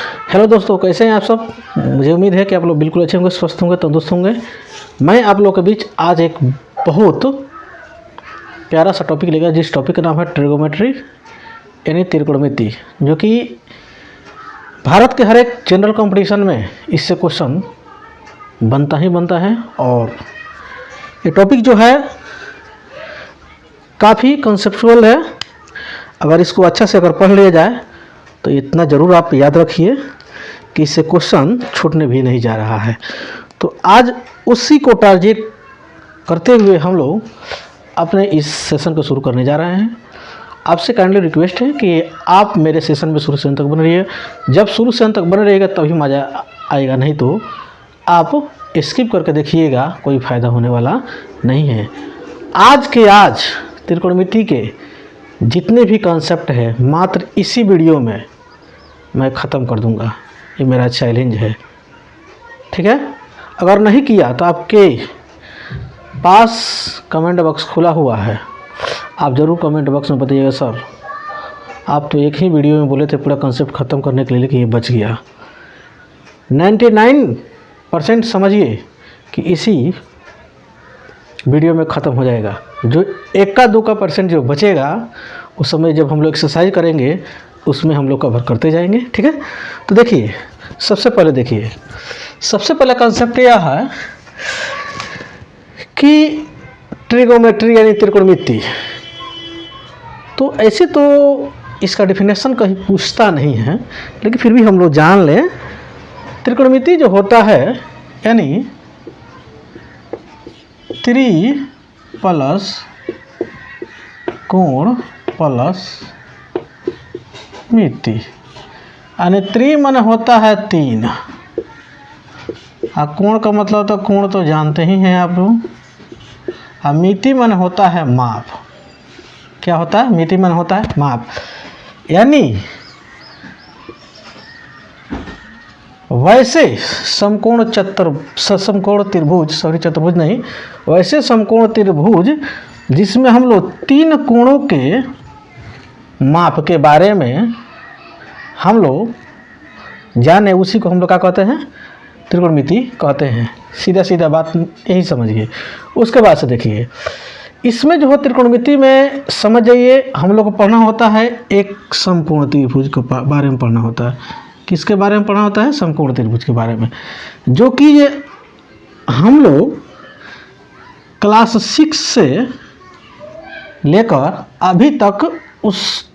Hello दोस्तों, कैसे हैं आप सब। मुझे उम्मीद है कि आप लोग बिल्कुल अच्छे होंगे, स्वस्थ होंगे, तंदुरुस्त होंगे। मैं आप लोगों के बीच आज एक बहुत प्यारा सा टॉपिक लेकर, जिस टॉपिक का नाम है ट्रिगोमेट्री यानी त्रिकोणमिति, जो कि भारत के हर एक जनरल कंपटीशन में इससे क्वेश्चन बनता ही बनता है। और ये टॉपिक जो है काफ़ी कंसेप्चुअल है। अगर इसको अच्छा से अगर पढ़ लिया जाए तो इतना ज़रूर आप याद रखिए कि इससे क्वेश्चन छूटने भी नहीं जा रहा है। तो आज उसी को टारगेट करते हुए हम लोग अपने इस सेशन को शुरू करने जा रहे हैं। आपसे काइंडली रिक्वेस्ट है कि आप मेरे सेशन में शुरू से अंत तक बने रहिए। जब शुरू से अंत तक बने रहिएगा तभी मज़ा आएगा, नहीं तो आप स्किप करके देखिएगा, कोई फ़ायदा होने वाला नहीं है। आज के आज त्रिकोणमिति के जितने भी कॉन्सेप्ट हैं मात्र इसी वीडियो में मैं ख़त्म कर दूंगा। ये मेरा चैलेंज है, ठीक है। अगर नहीं किया तो आपके पास कमेंट बॉक्स खुला हुआ है, आप ज़रूर कमेंट बॉक्स में बताइएगा सर आप तो एक ही वीडियो में बोले थे पूरा कॉन्सेप्ट ख़त्म करने के लिए, लेकिन ये बच गया। 99% समझिए कि इसी वीडियो में ख़त्म हो जाएगा। जो 1-2% जो बचेगा उस समय जब हम लोग एक्सरसाइज करेंगे उसमें हम लोग कवर करते जाएंगे, ठीक है। तो देखिए, सबसे पहला कंसेप्ट यह है कि ट्रिगोमेट्री यानी त्रिकोणमिति। तो ऐसे तो इसका डेफिनेशन कहीं पूछता नहीं है, लेकिन फिर भी हम लोग जान लें। त्रिकोणमिति जो होता है यानी त्रि प्लस कोण प्लस मिति, यानी त्रि माने होता है 3 और कोण का मतलब तो कोण तो जानते ही हैं आप लोग। और मिति माने होता है माप। क्या होता है? मिति माने होता है माप। यानी वैसे समकोण चतुर्भुज नहीं, वैसे समकोण त्रिभुज जिसमें हम लोग 3 कोणों के माप के बारे में हम लोग जाने, उसी को हम लोग क्या कहते हैं? त्रिकोणमिति कहते हैं। सीधा बात यही समझिए। उसके बाद से देखिए, इसमें जो है त्रिकोणमिति में समझ जाइए, हम लोग को पढ़ना होता है एक समकोण त्रिभुज के बारे में पढ़ना होता है। किसके बारे में पढ़ना होता है? समकोण त्रिभुज के बारे में, जो कि ये हम लोग क्लास 6 से लेकर अभी तक उस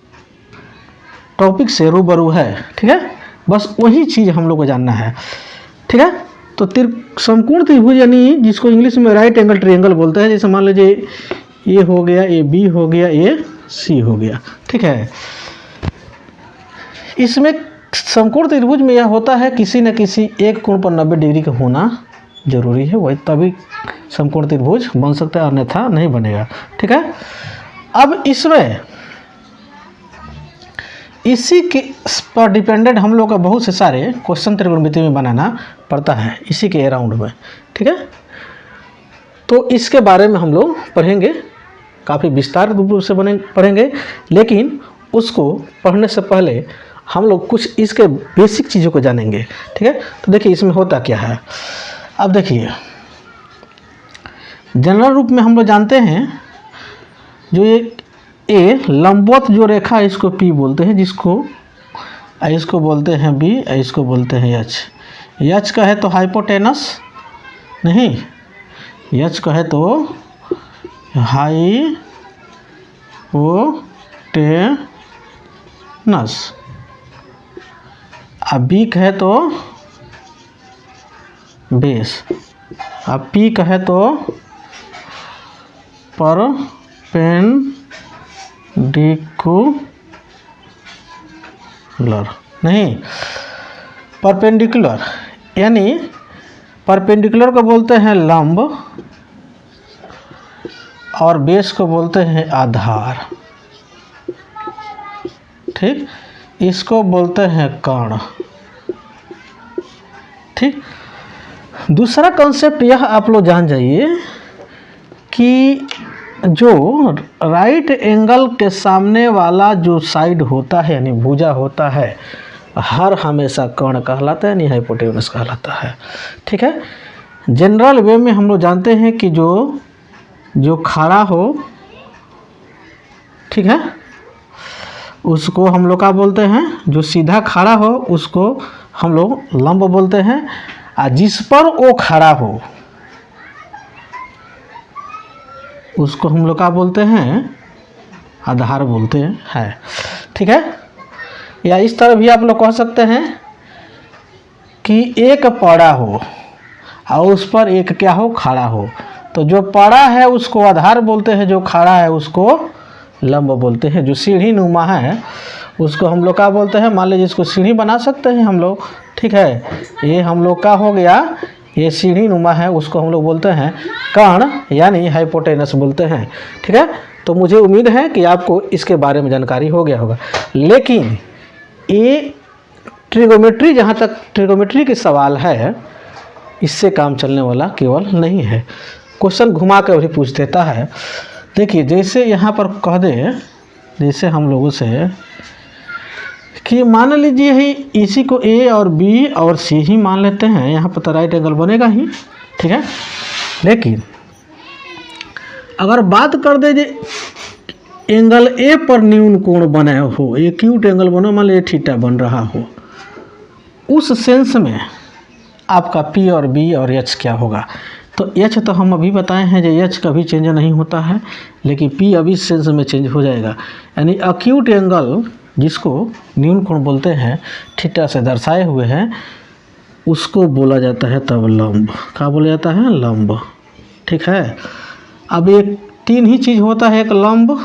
टॉपिक से रूबरू है, ठीक है। बस वही चीज़ हम लोग को जानना है, ठीक है। तो समकोण त्रिभुज यानी जिसको इंग्लिश में राइट एंगल ट्रायंगल बोलते हैं। जैसे मान लीजिए ये हो गया, ये बी हो गया, ये सी हो गया, ठीक है। इसमें समकोण त्रिभुज में यह होता है किसी न किसी एक कोण पर 90 डिग्री का होना जरूरी है, वही तभी समकोण त्रिभुज बन सकता है, अन्यथा नहीं बनेगा, ठीक है। अब इसमें इसी के पर डिपेंडेंट हम लोग का बहुत से सारे क्वेश्चन त्रिकोणमिति में बनाना पड़ता है, इसी के अराउंड में, ठीक है। तो इसके बारे में हम लोग पढ़ेंगे, काफ़ी विस्तार रूप से पढ़ेंगे, लेकिन उसको पढ़ने से पहले हम लोग कुछ इसके बेसिक चीज़ों को जानेंगे, ठीक है। तो देखिए इसमें होता क्या है। अब देखिए, जनरल रूप में हम लोग जानते हैं जो ये ए लंबवत जो रेखा है इसको पी बोलते हैं, इसको बोलते हैं बी, इसको बोलते हैं एच। एच का है तो हाइपोटेनस नहीं, एच का है तो हाइपोटेनस, अब बी का है तो बेस, अब पी का है तो परपेंडिकुलर नहीं, परपेंडिकुलर यानी परपेंडिकुलर को बोलते हैं लंब और बेस को बोलते हैं आधार, ठीक। इसको बोलते हैं कर्ण, ठीक। दूसरा कॉन्सेप्ट यह आप लोग जान जाइए कि जो राइट एंगल के सामने वाला जो साइड होता है यानी भुजा होता है, हर हमेशा कर्ण कहलाता है, यानी हाइपोटेनस कहलाता है। ठीक है, जनरल वे में हम लोग जानते हैं कि जो खड़ा हो, ठीक है, उसको हम लोग क्या बोलते हैं, जो सीधा खड़ा हो उसको हम लोग लंब बोलते हैं, और जिस पर वो खड़ा हो उसको हम लोग क्या बोलते हैं, आधार बोलते हैं। ठीक है, या इस तरह भी आप लोग कह सकते हैं कि एक पड़ा हो और उस पर एक क्या हो, खड़ा हो, तो जो पड़ा है उसको आधार बोलते हैं, जो खड़ा है उसको लंब बोलते हैं। जो सीढ़ी नुमा है उसको हम लोग क्या बोलते हैं, मान लीजिए इसको सीढ़ी बना सकते हैं हम लोग। ठीक है, ये हम लोग का हो गया, ये सीढ़ी नुमा है, उसको हम लोग बोलते हैं कर्ण, यानी हाइपोटेनस बोलते हैं। ठीक है, तो मुझे उम्मीद है कि आपको इसके बारे में जानकारी हो गया होगा। लेकिन ये ट्रिगोमेट्री, जहाँ तक ट्रिगोमेट्री के सवाल है, इससे काम चलने वाला केवल नहीं है, क्वेश्चन घुमा कर भी पूछ देता है। देखिए, जैसे यहाँ पर कह दे, जैसे हम लोगों से कि मान लीजिए ही इसी को ए और बी और सी ही मान लेते हैं, यहाँ पर तो राइट एंगल बनेगा ही। ठीक है, लेकिन अगर बात कर दे जे एंगल ए पर न्यून कोण बने हो, एक्यूट एंगल बनो, मान लीजिए थीटा बन रहा हो, उस सेंस में आपका पी और बी और एच क्या होगा। तो एच तो हम अभी बताए हैं, जो एच कभी चेंज नहीं होता है, लेकिन पी अभी सेंस में चेंज हो जाएगा। यानी एक्यूट एंगल जिसको न्यून कोण बोलते हैं, थीटा से दर्शाए हुए हैं, उसको बोला जाता है तब लंब। क्या बोला जाता है, लंब। ठीक है, अब एक तीन ही चीज़ होता है, एक लंब,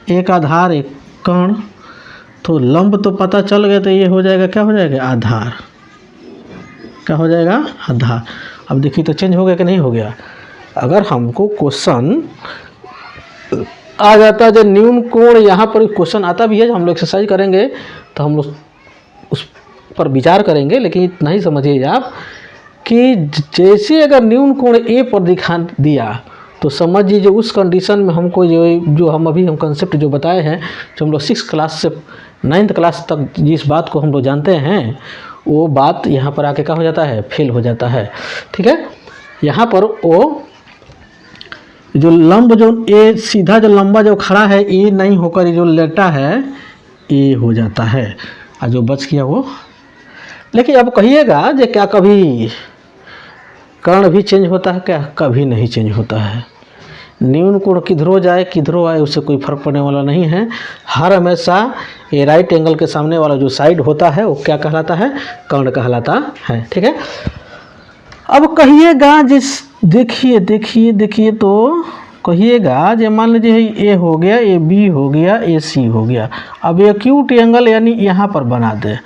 एक आधार, एक कर्ण। तो लंब तो पता चल गया, तो ये हो जाएगा, क्या हो जाएगा, आधार। क्या हो जाएगा, आधार। अब देखिए तो चेंज हो गया कि नहीं हो गया। अगर हमको क्वेश्चन आ जाता है जो न्यून कोण, यहाँ पर क्वेश्चन आता भी है, हम लोग एक्सरसाइज करेंगे तो हम लोग उस पर विचार करेंगे, लेकिन इतना ही समझिए आप कि जैसे अगर न्यून कोण ए पर दिखा दिया, तो समझ लीजिए उस कंडीशन में हमको जो हम अभी कंसेप्ट जो बताए हैं, जो हम लोग 6th क्लास से 9th क्लास तक जिस बात को हम लोग जानते हैं, वो बात यहाँ पर आके क्या हो जाता है, फेल हो जाता है। ठीक है, यहाँ पर वो जो लंब, जो ए सीधा जो लंबा जो खड़ा है, ए नहीं होकर जो लेटा है, ए हो जाता है, और जो बच गया वो। लेकिन अब कहिएगा जो क्या कभी कर्ण भी चेंज होता है क्या, कभी नहीं चेंज होता है। न्यून कोण किधरों जाए किधरों आए, उससे कोई फर्क पड़ने वाला नहीं है। हर हमेशा ये राइट एंगल के सामने वाला जो साइड होता है, वो क्या कहलाता है, कर्ण कहलाता है। ठीक है, अब कहिएगा जिस देखिए देखिए देखिए तो कहिएगा जो मान लीजिए ए हो गया, ए बी हो गया, ए सी हो गया। अब एक्यूट एंगल यानी यहाँ पर बना दे,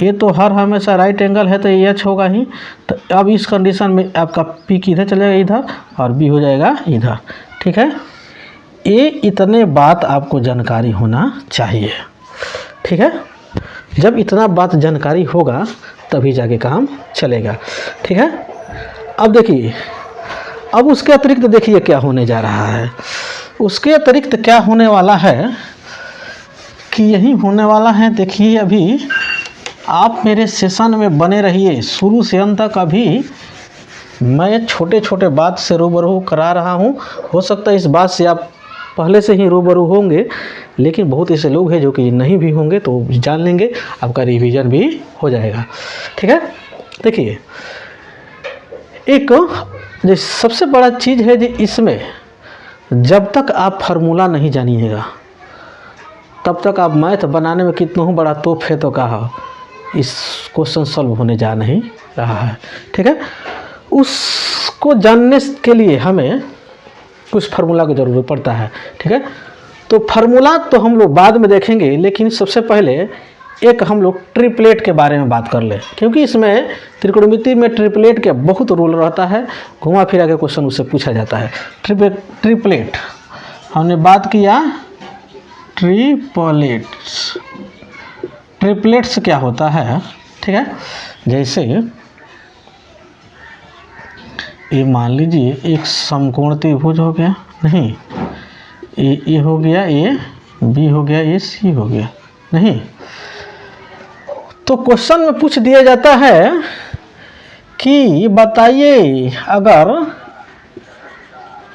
ये तो हर हमेशा राइट एंगल है, तो ये एच होगा ही। तो अब इस कंडीशन में आपका पी किधर चलेगा, इधर, और बी हो जाएगा इधर। ठीक है, ये इतने बात आपको जानकारी होना चाहिए। ठीक है, जब इतना बात जानकारी होगा तभी जाके काम चलेगा। ठीक है, अब देखिए, अब उसके अतिरिक्त देखिए क्या होने जा रहा है। उसके अतिरिक्त क्या होने वाला है कि यही होने वाला है। देखिए, अभी आप मेरे सेशन में बने रहिए शुरू से अंत तक। अभी मैं छोटे छोटे बात से रूबरू करा रहा हूँ। हो सकता है इस बात से आप पहले से ही रूबरू होंगे, लेकिन बहुत ऐसे लोग हैं जो कि नहीं भी होंगे, तो जान लेंगे, आपका रिवीजन भी हो जाएगा। ठीक है, देखिए, एक जो सबसे बड़ा चीज़ है, जो इसमें जब तक आप फार्मूला नहीं जानिएगा तब तक आप मैथ बनाने में कितना हो बड़ा तोप है तो कहा, इस क्वेश्चन सॉल्व होने जा नहीं रहा है। ठीक है, उसको जानने के लिए हमें कुछ फार्मूला की ज़रूरत पड़ता है। ठीक है, तो फार्मूला तो हम लोग बाद में देखेंगे, लेकिन सबसे पहले एक हम लोग ट्रिपलेट के बारे में बात कर ले, क्योंकि इसमें त्रिकोणमिति में ट्रिपलेट के बहुत रोल रहता है। घुमा फिरा के क्वेश्चन उससे पूछा जाता है। ट्रिपलेट हमने बात किया, ट्रिपलेट्स क्या होता है। ठीक है, जैसे ये मान लीजिए एक समकोण त्रिभुज हो गया, नहीं ए हो गया, ए बी हो गया, ए सी हो गया, नहीं तो क्वेश्चन में पूछ दिया जाता है कि बताइए अगर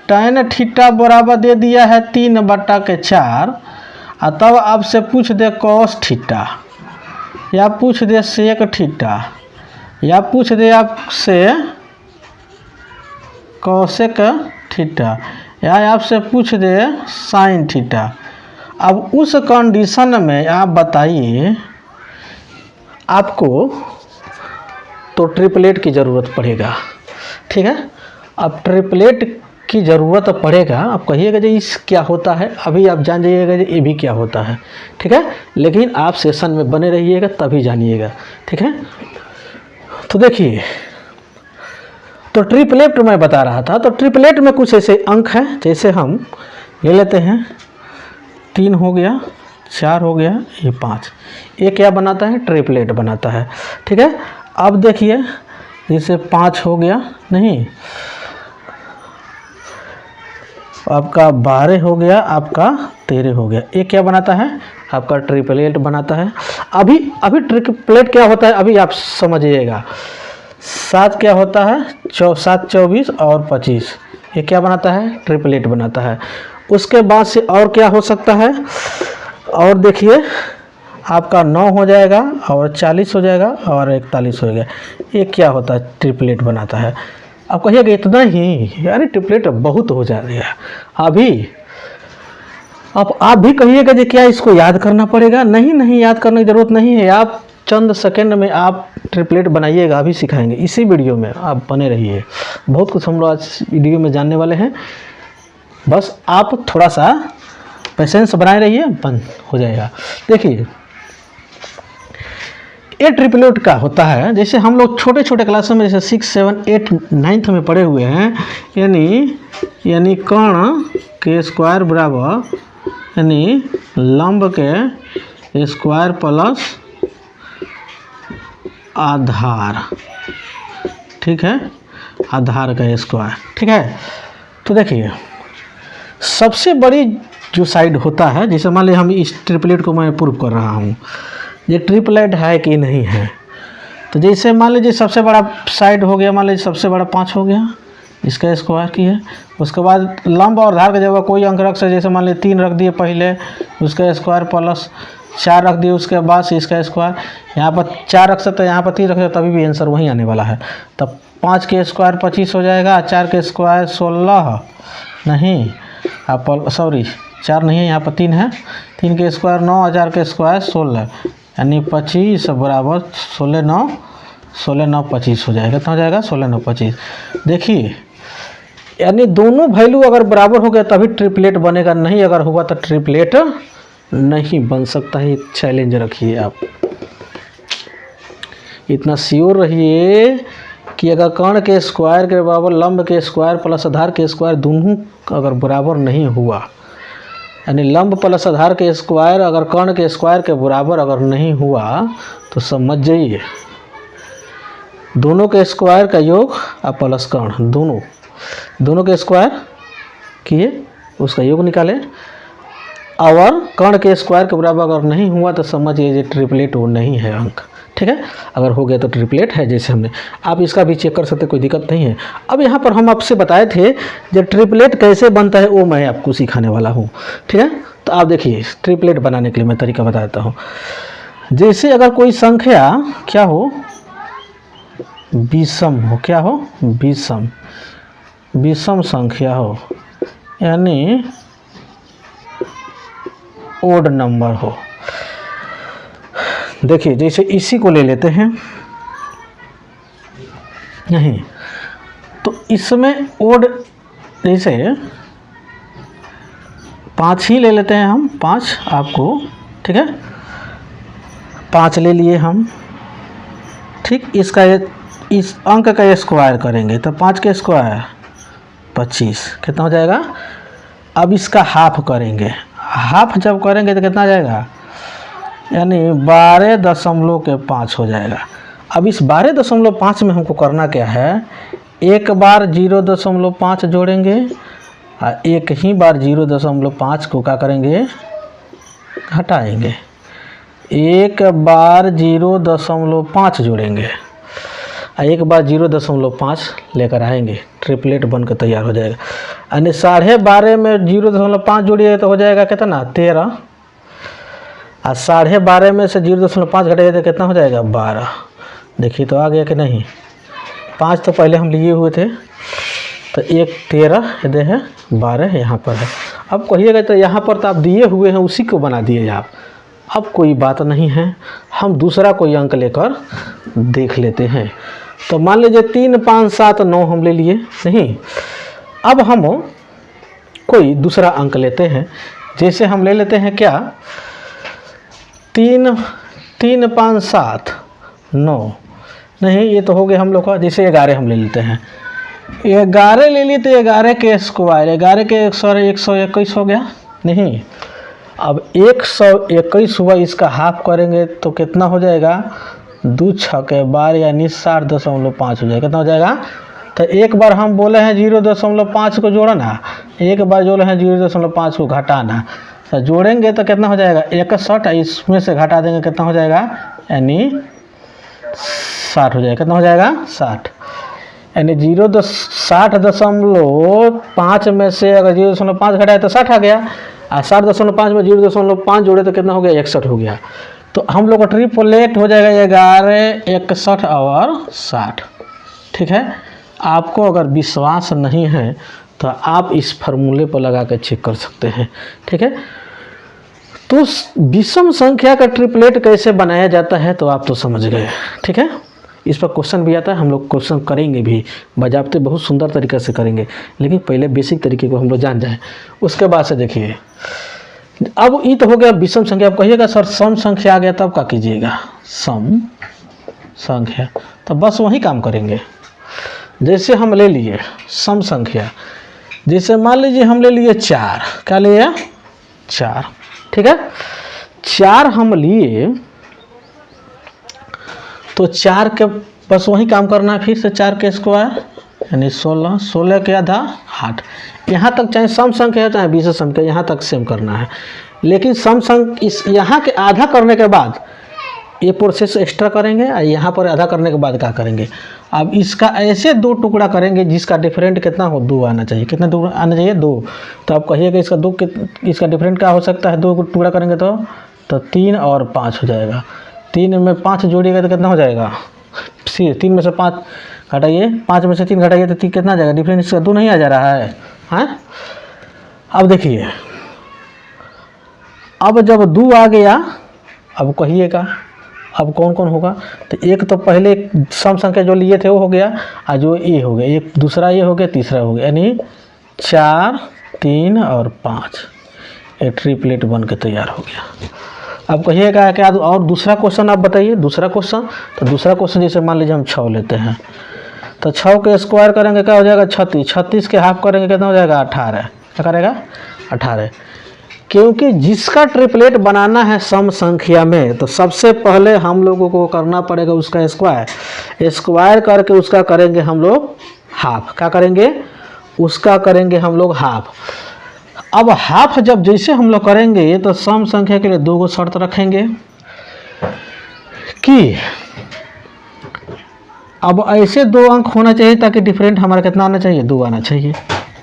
tan थीटा बराबर दे दिया है 3/4 और तब आपसे पूछ दे cos थीटा या पूछ दे sec थीटा या पूछ दे आपसे cosec थीटा या आपसे पूछ दे sin थीटा। अब उस कंडीशन में आप बताइए आपको तो ट्रिपलेट की ज़रूरत पड़ेगा, ठीक है। अब ट्रिपलेट की ज़रूरत पड़ेगा, आप कहिएगा जी इस क्या होता है, अभी आप जान जाइएगा जी ये भी क्या होता है, ठीक है। लेकिन आप सेशन में बने रहिएगा तभी जानिएगा, ठीक है। तो देखिए, तो ट्रिपलेट मैं बता रहा था, तो ट्रिपलेट में कुछ ऐसे अंक हैं, जैसे हम ले लेते हैं 3 हो गया, 4 हो गया, ये 5, ये क्या बनाता है, ट्रिपलेट बनाता है, ठीक है। अब देखिए जैसे 5 हो गया, नहीं आपका 12 हो गया, आपका 13 हो गया, ये क्या बनाता है, आपका ट्रिपलेट बनाता है। अभी ट्रिपलेट क्या होता है अभी आप समझिएगा। 7 क्या होता है, 7, 24 और 25, ये क्या बनाता है, ट्रिपलेट बनाता है। उसके बाद से और क्या हो सकता है, और देखिए आपका 9 हो जाएगा और 40 हो जाएगा और 41 हो जाएगा, ये क्या होता है, ट्रिपलेट बनाता है। आप कहिएगा इतना ही, यानी ट्रिपलेट बहुत हो जाएगा। अभी आप भी कहिएगा कि क्या इसको याद करना पड़ेगा, नहीं याद करने की ज़रूरत नहीं है, आप चंद सेकंड में आप ट्रिपलेट बनाइएगा, अभी सिखाएंगे इसी वीडियो में, आप बने रहिए। बहुत कुछ हम लोग आज वीडियो में जानने वाले हैं, बस आप थोड़ा सा पेशेंस बनाए रहिए, बंद हो जाएगा। देखिए ये ट्रिपलेट का होता है, जैसे हम लोग छोटे छोटे क्लासों में जैसे 6, 7, 8, 9th में पढ़े हुए हैं, यानी कर्ण के स्क्वायर बराबर यानी लंब के स्क्वायर प्लस आधार, ठीक है, आधार का स्क्वायर, ठीक है। तो देखिए सबसे बड़ी जो साइड होता है, जैसे मान लीजिए हम इस ट्रिपलेट को मैं प्रूव कर रहा हूँ, ये ट्रिपलेट है कि नहीं है। तो जैसे मान लीजिए सबसे बड़ा साइड हो गया, मान लीजिए सबसे बड़ा 5 हो गया, इसका स्क्वायर की है। उसके बाद लंब और आधार की जगह कोई अंक रख सकते, जैसे मान लीजिए 3 रख दिए पहले, उसका स्क्वायर प्लस 4 रख दिए, उसके बाद से इसका स्क्वायर, यहाँ पर 4 रख सकते, यहाँ पर 3 रख सकते, तभी भी आंसर वहीं आने वाला है। तब 5 के स्क्वायर 25 हो जाएगा, 4 के स्क्वायर 16 नहीं, आप सॉरी 4 नहीं है, यहाँ पर 3 है, 3 के स्क्वायर 9, 4 के स्क्वायर 16, यानी 25 बराबर 16, 9 25 हो जाएगा। कितना हो जाएगा, 16, 9 25। देखिए यानी दोनों वैल्यू अगर बराबर हो गया तभी ट्रिपलेट बनेगा, नहीं अगर हुआ तो ट्रिपलेट नहीं बन सकता है। चैलेंज रखिए आप, इतना श्योर रहिए कि अगर कर्ण के स्क्वायर के बराबर लंब के स्क्वायर प्लस आधार के स्क्वायर दोनों अगर बराबर नहीं हुआ, यानी लंब प्लस आधार के स्क्वायर अगर कर्ण के स्क्वायर के बराबर अगर नहीं हुआ, तो समझ जाइए दोनों के स्क्वायर का योग और प्लस कर्ण दोनों के स्क्वायर किए, उसका योग निकाले, और कर्ण के स्क्वायर के बराबर अगर नहीं हुआ तो समझिए ये ट्रिपलेट वो नहीं है अंक, ठीक है। अगर हो गया तो ट्रिपलेट है, जैसे हमने, आप इसका भी चेक कर सकते, कोई दिक्कत नहीं है। अब यहाँ पर हम आपसे बताए थे जब ट्रिपलेट कैसे बनता है वो मैं आपको सिखाने वाला हूँ, ठीक है। तो आप देखिए ट्रिपलेट बनाने के लिए मैं तरीका बता देता हूँ। जैसे अगर कोई संख्या क्या हो, विषम हो, क्या हो, विषम संख्या हो, यानी ओड नंबर हो। देखिए जैसे इसी को ले लेते हैं, नहीं तो इसमें ओड जैसे 5 ही ले लेते हैं हम, 5 आपको, ठीक है, 5 ले लिए हम, ठीक। इसका इस अंक का स्क्वायर करेंगे तो 5 के स्क्वायर 25, कितना हो जाएगा। अब इसका हाफ करेंगे, हाफ जब करेंगे तो कितना आ जाएगा, यानी 12.5 हो जाएगा। अब इस 12.5 में हमको करना क्या है, एक बार 0.5 जोड़ेंगे और एक ही बार 0.5 को क्या करेंगे, घटाएंगे, एक बार 0.5 जोड़ेंगे, एक बार 0.5 लेकर आएंगे, ट्रिपलेट बनकर तैयार हो जाएगा। यानी 12.5 में 0.5 जोड़िए तो हो जाएगा कितना 13, और 12.5 में से 0.5 घटाइए तो कितना हो जाएगा 12। देखिए तो आ गया कि नहीं। 5 तो पहले हम लिए हुए थे, तो 1 13 दे है 12 यहाँ पर है। अब कहिएगा तो यहाँ पर तो आप दिए हुए हैं उसी को बना दिए आप। अब कोई बात नहीं है, हम दूसरा कोई अंक लेकर देख लेते हैं। तो मान लीजिए 3 5 7 9 हम ले लिए नहीं। अब हम कोई दूसरा अंक लेते हैं, जैसे हम ले लेते हैं क्या 3 5 7 9 नहीं, ये तो हो गया हम लोग का। जैसे 11 हम ले लेते हैं, 11 ले लिए तो 11 के स्क्वायर, 11 के 121 हो गया नहीं। अब 121 हुआ, इसका हाफ करेंगे तो कितना हो जाएगा 2 6 12 यानी 60.5 हो जाएगा। कितना हो जाएगा, तो एक बार हम बोले हैं 0.5 को जोड़ना, एक बार जोड़े हैं 0.5 को घटाना। तो जोड़ेंगे तो कितना हो जाएगा 61, इसमें से घटा देंगे कितना हो जाएगा यानी 60 हो जाएगा। कितना हो जाएगा 60, यानी 60.5 में से अगर 0.5 घटाए तो 60 आ गया, और 60.5 में 0.5 जोड़े तो कितना हो गया 61 हो गया। तो हम लोग का ट्रिपलेट हो जाएगा 11 61 और 60। ठीक है, आपको अगर विश्वास नहीं है तो आप इस फार्मूले पर लगा कर चेक कर सकते हैं। ठीक है, तो विषम संख्या का ट्रिपलेट कैसे बनाया जाता है तो आप तो समझ गए। ठीक है, इस पर क्वेश्चन भी आता है, हम लोग क्वेश्चन करेंगे भी, बजाबते बहुत सुंदर तरीके से करेंगे, लेकिन पहले बेसिक तरीके को हम लोग जान जाएं। उसके बाद से देखिए, अब ये तो हो गया विषम संख्या। आप कहिएगा सर सम संख्या आ गया तब क्या कीजिएगा, सम संख्या, तो बस वही काम करेंगे। जैसे हम ले लिए सम संख्या, जैसे मान लीजिए हम ले लिए 4, क्या लिए 4। ठीक है, 4 हम लिए तो 4 के बस वही काम करना है, फिर से 4 के स्क्वायर यानी 16, 16 के आधा 8। यहाँ तक चाहे सम संख्या हो चाहे विषम संख्या, यहाँ तक सेम करना है। लेकिन सम संख्या इस यहाँ के आधा करने के बाद ये प्रोसेस एक्स्ट्रा करेंगे, और यहाँ पर आधा करने के बाद क्या करेंगे, अब इसका ऐसे 2 टुकड़ा करेंगे जिसका डिफरेंट कितना हो 2 आना चाहिए। कितना टुकड़ा आना चाहिए 2। तो आप कहिएगा इसका डिफरेंट क्या हो सकता है, 2 टुकड़ा करेंगे तो 3 और 5 हो जाएगा। 3 में 5 जोड़िएगा तो कितना हो जाएगा, 3 में से 5 घटाइए, 5 में से 3 घटाइए तो कितना आ जाएगा, डिफरेंस इसका 2 नहीं आ जा रहा है। हाँ, अब देखिए, अब जब 2 आ गया, अब कहिएगा अब कौन कौन होगा, तो एक तो पहले सम संख्या जो लिए थे वो हो गया, और जो ये हो गया, एक दूसरा ये हो गया, तीसरा हो गया, यानी 4 3 और 5 ये ट्रिपलेट बन के तैयार हो गया। अब कहिएगा क्या और दूसरा क्वेश्चन आप बताइए, दूसरा क्वेश्चन। तो दूसरा क्वेश्चन जैसे मान लीजिए हम 6 लेते हैं, तो 6 के स्क्वायर करेंगे क्या हो जाएगा 36, 36 के हाफ करेंगे कितना हो जाएगा 18। क्या करेगा 18, क्योंकि जिसका ट्रिपलेट बनाना है सम संख्या में तो सबसे पहले हम लोगों को करना पड़ेगा उसका स्क्वायर, स्क्वायर करके उसका करेंगे हम लोग हाफ। क्या करेंगे, उसका करेंगे हम लोग हाफ। अब हाफ जब जैसे हम लोग करेंगे तो सम संख्या के लिए 2 शर्त रखेंगे कि अब ऐसे 2 अंक होना चाहिए ताकि डिफरेंट हमारा कितना आना चाहिए 2 आना चाहिए।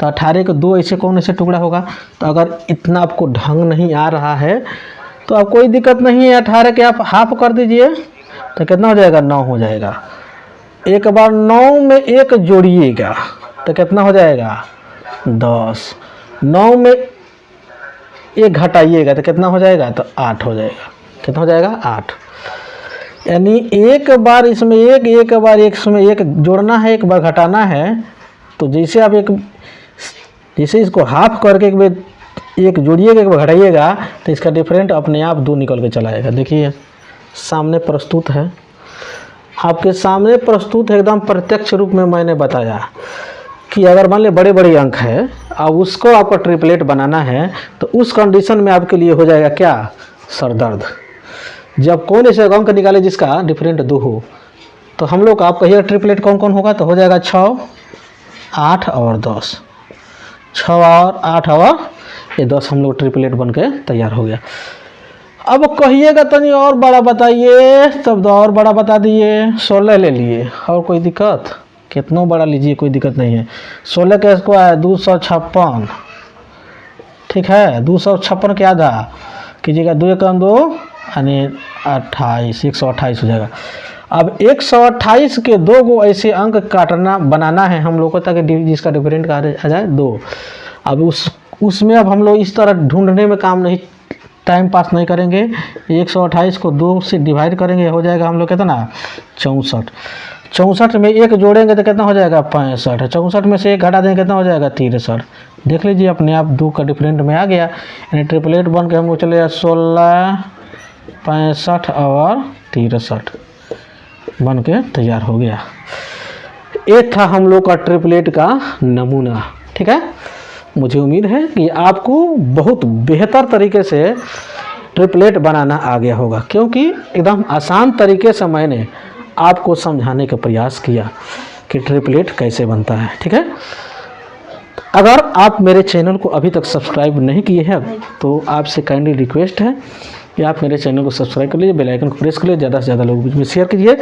तो 18 के 2 ऐसे कौन ऐसे टुकड़ा होगा। तो अगर इतना आपको ढंग नहीं आ रहा है तो अब कोई दिक्कत नहीं है, 18 के आप हाफ कर दीजिए तो कितना हो जाएगा 9 हो जाएगा। एक बार 9 में 1 जोड़िएगा तो कितना हो जाएगा 10, 9 में 1 घटाइएगा तो कितना हो जाएगा तो 8 हो जाएगा। कितना हो जाएगा 8, यानी एक बार इसमें एक बार इसमें 1 जोड़ना है, एक बार घटाना है। तो जैसे आप जैसे इसको हाफ करके एक जोड़िएगा एक बार घटाइएगा तो इसका डिफरेंट अपने आप 2 निकल के चला आएगा। देखिए सामने प्रस्तुत है, आपके सामने प्रस्तुत है, एकदम प्रत्यक्ष रूप में मैंने बताया कि अगर मान लीजिए बड़े बड़े अंक है अब उसको आपको ट्रिपलेट बनाना है तो उस कंडीशन में आपके लिए हो जाएगा क्या सरदर्द। जब कौन ऐसे अंक निकाले जिसका डिफरेंट 2 हो तो हम लोग आप कहिएगा ट्रिपलेट कौन कौन होगा, तो हो जाएगा 6 8 और 10, 6 और 8 और ये 10 हम लोग ट्रिपलेट बन के तैयार हो गया। अब कहिएगा तनी और बड़ा बताइए, तब तो और बड़ा बता दिए। 16 ले लिए, और कोई दिक्कत? कितना बड़ा लीजिए, कोई दिक्कत नहीं है। 16 का स्क्वायर 256, ठीक है। 256 के आधा कीजिएगा, 2 एकम 2 यानी 28, 128 हो जाएगा। अब 128 के 2 गो ऐसे अंक काटना बनाना है हम लोग को, ताकि जिसका डिफरेंट का आ जाए 2। अब उसमें अब हम लोग इस तरह ढूंढने में काम नहीं, टाइम पास नहीं करेंगे। 128 को 2 से डिवाइड करेंगे, हो जाएगा हम लोग कितना 64। 64 में 1 जोड़ेंगे तो कितना हो जाएगा 65। 64 में से 1 घटा देंगे कितना हो जाएगा 63। देख लीजिए अपने आप 2 का डिफरेंट में आ गया, यानी ट्रिपलेट बन के हम लोग चले 16, 65 और 63 बन के तैयार हो गया। ये था हम लोग का ट्रिपलेट का नमूना, ठीक है। मुझे उम्मीद है कि आपको बहुत बेहतर तरीके से ट्रिपलेट बनाना आ गया होगा, क्योंकि एकदम आसान तरीके से मैंने आपको समझाने का प्रयास किया कि ट्रिपलेट कैसे बनता है, ठीक है। अगर आप मेरे चैनल को अभी तक सब्सक्राइब नहीं किए हैं तो आपसे काइंडली रिक्वेस्ट है कि आप मेरे चैनल को सब्सक्राइब कर लीजिए, बेल आइकन को प्रेस कर लीजिए, ज़्यादा से ज़्यादा लोगों में शेयर कीजिए।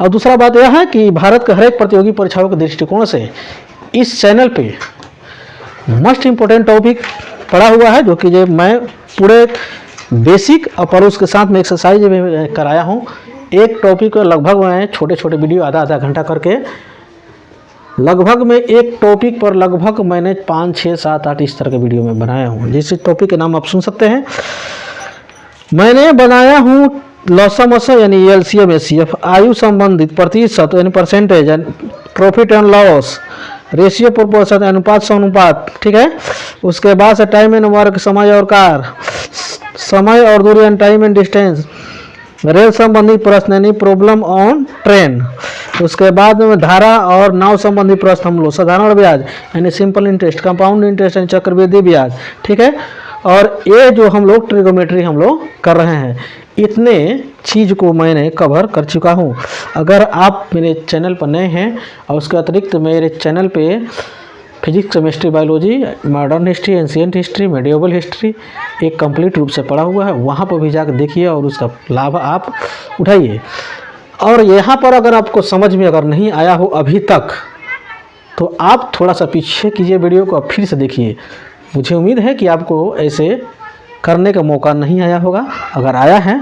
और दूसरा बात यह है कि भारत के हर एक प्रतियोगी परीक्षाओं के दृष्टिकोण से इस चैनल पे मोस्ट इम्पोर्टेंट टॉपिक पढ़ा हुआ है, जो कि जो मैं पूरे बेसिक और उसके साथ में एक्सरसाइज भी कराया हूँ। एक टॉपिक को लगभग मैं छोटे छोटे वीडियो आधा घंटा करके लगभग में एक टॉपिक पर लगभग मैंने 5, 6, 7, 8 इस तरह के वीडियो में बनाया हूँ। जिस टॉपिक के नाम आप सुन सकते हैं। मैंने बनाया हूँ लॉसम यानी LCM HCF, आयु संबंधित प्रतिशत यानी percentage, profit and loss, ratio proportion अनुपात से अनुपात, ठीक है। उसके बाद से टाइम एंड वर्क, समय और कार, समय और दूरी and time and distance, rail संबंधी प्रश्न यानी प्रॉब्लम ऑन ट्रेन। उसके बाद में धारा और नाव संबंधी प्रश्न हम लोग, साधारण ब्याज यानी सिंपल इंटरेस्ट, कंपाउंड इंटरेस्ट यानी चक्रवृद्धि ब्याज, ठीक है। और ये जो हम लोग ट्रिगोमेट्री हम लोग कर रहे हैं, इतने चीज़ को मैंने कवर कर चुका हूँ। अगर आप मेरे चैनल पर नए हैं और उसके अतिरिक्त मेरे चैनल पे physics, chemistry, biology, modern history, ancient history, medieval history एक कंप्लीट रूप से पढ़ा हुआ है, वहाँ पर भी जाकर देखिए और उसका लाभ आप उठाइए। और यहाँ पर अगर आपको समझ में अगर नहीं आया हो अभी तक, तो आप थोड़ा सा पीछे कीजिए वीडियो को, फिर से देखिए। मुझे उम्मीद है कि आपको ऐसे करने का मौका नहीं आया होगा। अगर आया है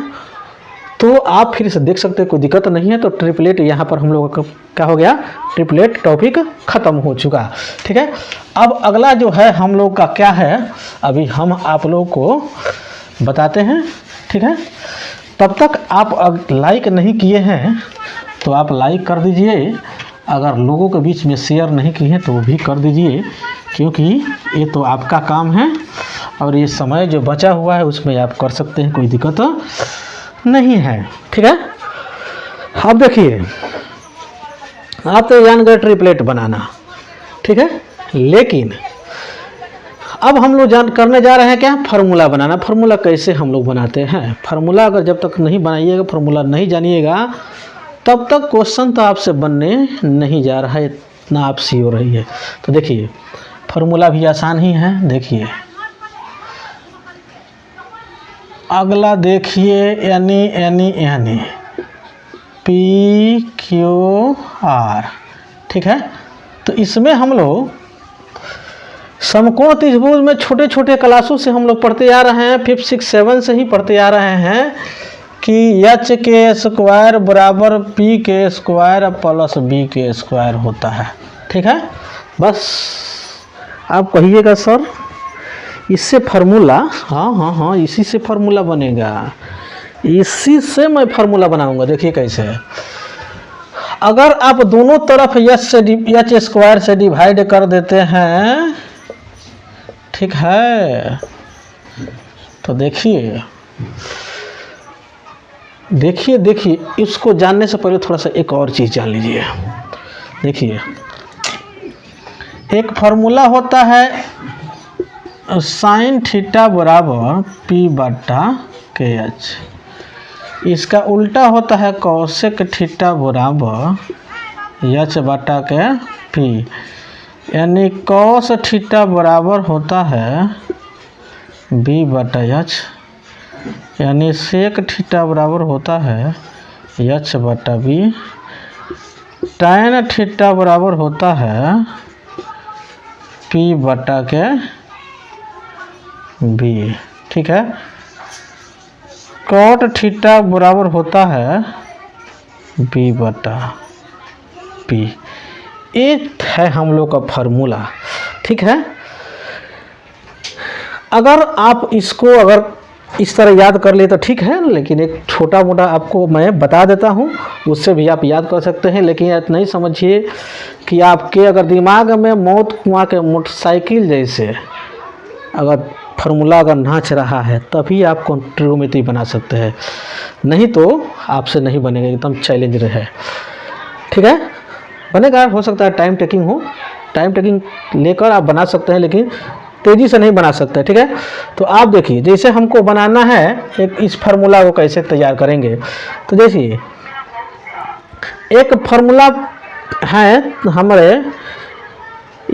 तो आप फिर से देख सकते हैं, कोई दिक्कत नहीं है। तो ट्रिपलेट यहाँ पर हम लोगों का क्या हो गया, ट्रिपलेट टॉपिक ख़त्म हो चुका, ठीक है। अब अगला जो है हम लोग का क्या है, अभी हम आप लोग को बताते हैं, ठीक है। तब तक आप लाइक नहीं किए हैं तो आप लाइक कर दीजिए। अगर लोगों के बीच में शेयर नहीं किए हैं तो वो भी कर दीजिए, क्योंकि ये तो आपका काम है और ये समय जो बचा हुआ है उसमें आप कर सकते हैं, कोई दिक्कत नहीं है, ठीक है। अब देखिए, आप तो जान गए ट्रिपलेट बनाना, ठीक है। लेकिन अब हम लोग करने जा रहे हैं क्या, फार्मूला बनाना। फार्मूला कैसे हम लोग बनाते हैं, फार्मूला अगर जब तक नहीं बनाइएगा, फार्मूला नहीं जानिएगा, तब तक क्वेश्चन तो आपसे बनने नहीं जा रहा है, इतना आप श्योर रहिए। तो देखिए फार्मूला भी आसान ही है। देखिए अगला देखिए, यानी PQR, ठीक है। तो इसमें हम लोग समकोण त्रिभुज में छोटे छोटे क्लासों से हम लोग पढ़ते आ रहे हैं, 5, 6, 7 से ही पढ़ते आ रहे हैं कि H के स्क्वायर बराबर P के स्क्वायर प्लस B के स्क्वायर होता है, ठीक है। बस आप कहिएगा सर इससे फार्मूला, हाँ इसी से फार्मूला बनेगा, इसी से मैं फार्मूला बनाऊंगा। देखिए कैसे है, अगर आप दोनों तरफ H स्क्वायर से डिवाइड कर देते हैं, ठीक है, तो देखिए इसको जानने से पहले थोड़ा सा एक और चीज़ जान लीजिए। देखिए एक फार्मूला होता है साइन थीटा बराबर P/KH, इसका उल्टा होता है कॉसेक थीटा बराबर H/P, यानी कॉस थीटा बराबर होता है B/H, यानी सेक थीटा बराबर होता है एच बटा बी, टैन थीटा बराबर होता है पी बटा के बी, ठीक है। कॉट थीटा बराबर होता है बी बटा पी। एक है हम लोग का फार्मूला, ठीक है। अगर आप इसको अगर इस तरह याद कर ले तो ठीक है, लेकिन एक छोटा मोटा आपको मैं बता देता हूँ, उससे भी आप याद कर सकते हैं। लेकिन इतना ही समझिए कि आपके अगर दिमाग में मौत कुआं के मोटरसाइकिल जैसे अगर फार्मूला अगर नाच रहा है तभी आप ट्रिग्नोमेट्री बना सकते हैं, नहीं तो आपसे नहीं बनेगा, एकदम चैलेंज है, ठीक है। बनेगा, हो सकता है टाइम टेकिंग हो, टाइम टेकिंग लेकर आप बना सकते हैं, लेकिन तेज़ी से नहीं बना सकते, ठीक है। तो आप देखिए, जैसे हमको बनाना है एक इस फार्मूला को कैसे तैयार करेंगे। तो देखिए एक फार्मूला है हमारे,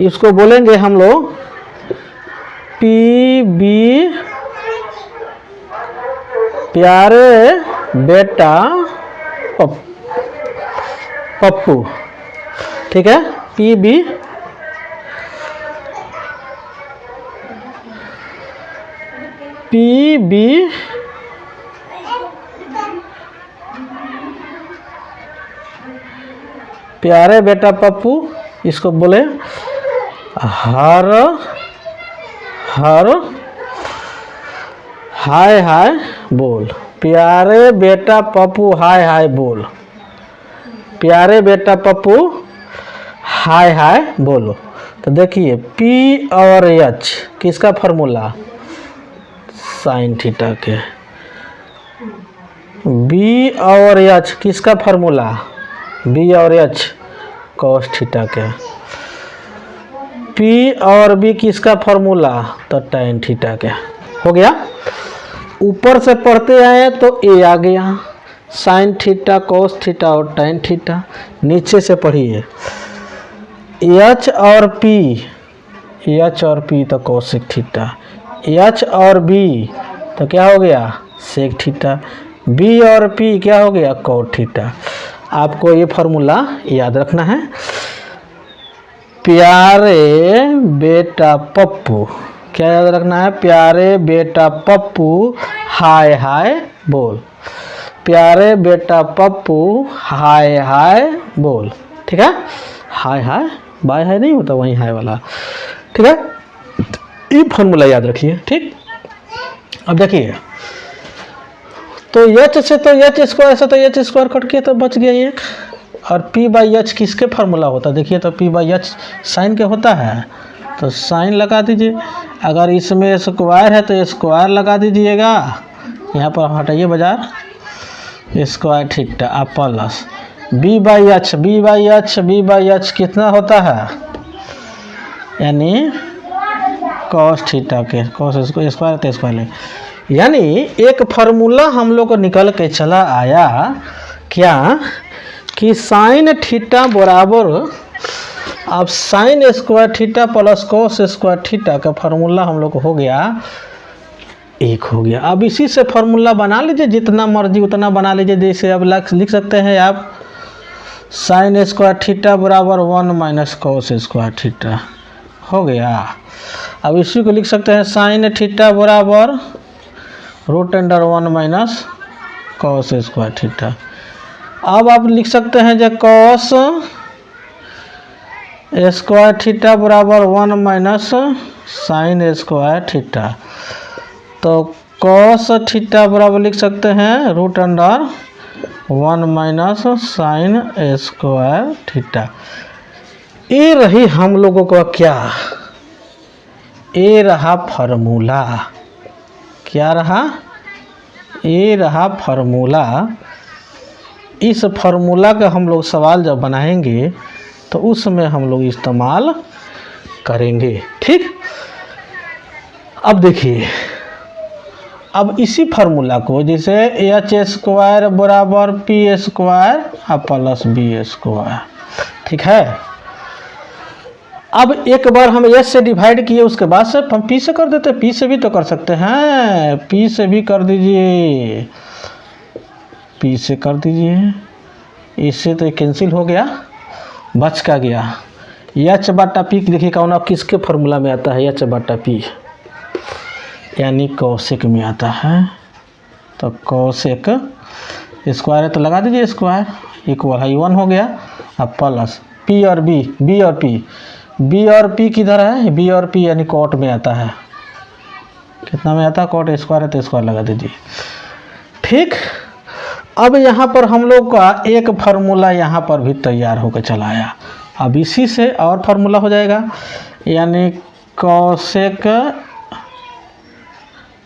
इसको बोलेंगे हम लोग पी बी प्यारे बेटा पप्पू, ठीक है। पी बी प्यारे बेटा पप्पू, इसको बोले हर हाय हाय बोल। प्यारे बेटा पप्पू हाय हाय बोल, प्यारे बेटा पप्पू हाय हाय बोलो। तो देखिए पी और एच किसका फार्मूला, साइन थीटा के। बी और एच किसका फार्मूला, बी और एच कॉस थीटा के। पी और बी किसका फार्मूला, तो टैन थीटा के। हो गया, ऊपर से पढ़ते आए तो ए आ गया, साइन थीटा कॉस थीटा और टैन थीटा। नीचे से पढ़िए एच और पी तो कॉसेक थीटा, एच और बी तो क्या हो गया सेक थीटा, बी और पी क्या हो गया कॉट थीटा। आपको ये फार्मूला याद रखना है। प्यारे बेटा पप्पू, क्या याद रखना है, प्यारे बेटा पप्पू हाय हाय बोल, प्यारे बेटा पप्पू हाय हाय बोल, ठीक है। हाय हाय बाय हाय नहीं होता, वही हाय वाला, ठीक है। ये फार्मूला याद रखिए, ठीक। अब देखिए तो एच से तो एच स्क्वायर से तो एच स्क्वायर कट के तो बच गया एक, और पी बाई एच किसके फार्मूला होता है, देखिए तो पी बाई एच साइन के होता है, तो साइन लगा दीजिए। अगर इसमें स्क्वायर है तो स्क्वायर लगा दीजिएगा, यहाँ पर हटाइए बाजार, स्क्वायर थीटा आप प्लस बी बाई एच कितना होता है, यानी कॉस थीटा के, कॉस स्क्वायर तो स्क्वायर, यानी एक फार्मूला हम लोग को निकल के चला आया क्या कि साइन थीटा बराबर, अब sign square theta plus cos square theta का फार्मूला हम लोग को हो गया एक हो गया। अब इसी से फार्मूला बना लीजिए, जितना मर्जी उतना बना लीजिए। जैसे अब लिख सकते हैं आप साइन स्क्वायर थीटा बराबर 1 माइनस कॉस स्क्वायर थीटा, हो गया। अब इसी को लिख सकते हैं साइन थीटा बराबर root under 1 minus cos square theta. अब आप लिख सकते हैं जो कॉस स्क्वायर थीटा बराबर 1 माइनस साइन स्क्वायर थीटा, तो कॉस थीटा बराबर लिख सकते हैं root under 1 minus sine square theta. ये रही हम लोगों का क्या, ये रहा फार्मूला, क्या रहा, ये रहा फार्मूला। इस फार्मूला का हम लोग सवाल जब बनाएंगे तो उसमें हम लोग इस्तेमाल करेंगे, ठीक। अब देखिए, अब इसी फार्मूला को जैसे एच स्क्वायर बराबर पी स्क्वायर और प्लस बी स्क्वायर, ठीक है। अब एक बार हम एच से डिवाइड किए, उसके बाद से हम पी से कर देते, पी से भी तो कर सकते हैं, पी से भी कर दीजिए, पी से कर दीजिए, इससे तो कैंसिल हो गया, बच का गया एच बटा पी। देखिए कौन किसके फॉर्मूला में आता है, एच बटा पी यानी कौशिक में आता है, तो कौशिक स्क्वायर है तो लगा दीजिए स्क्वायर, इक्वल है 1 हो गया। अब प्लस पी और बी, बी और पी, बी और पी किधर है, बी और पी यानी कॉट में आता है, कितना में आता है, कॉट स्क्वायर है तो स्क्वायर लगा दीजिए। ठीक, अब यहाँ पर हम लोग का एक फार्मूला यहाँ पर भी तैयार होकर चला आया। अब इसी से और फार्मूला हो जाएगा, यानी कौशिक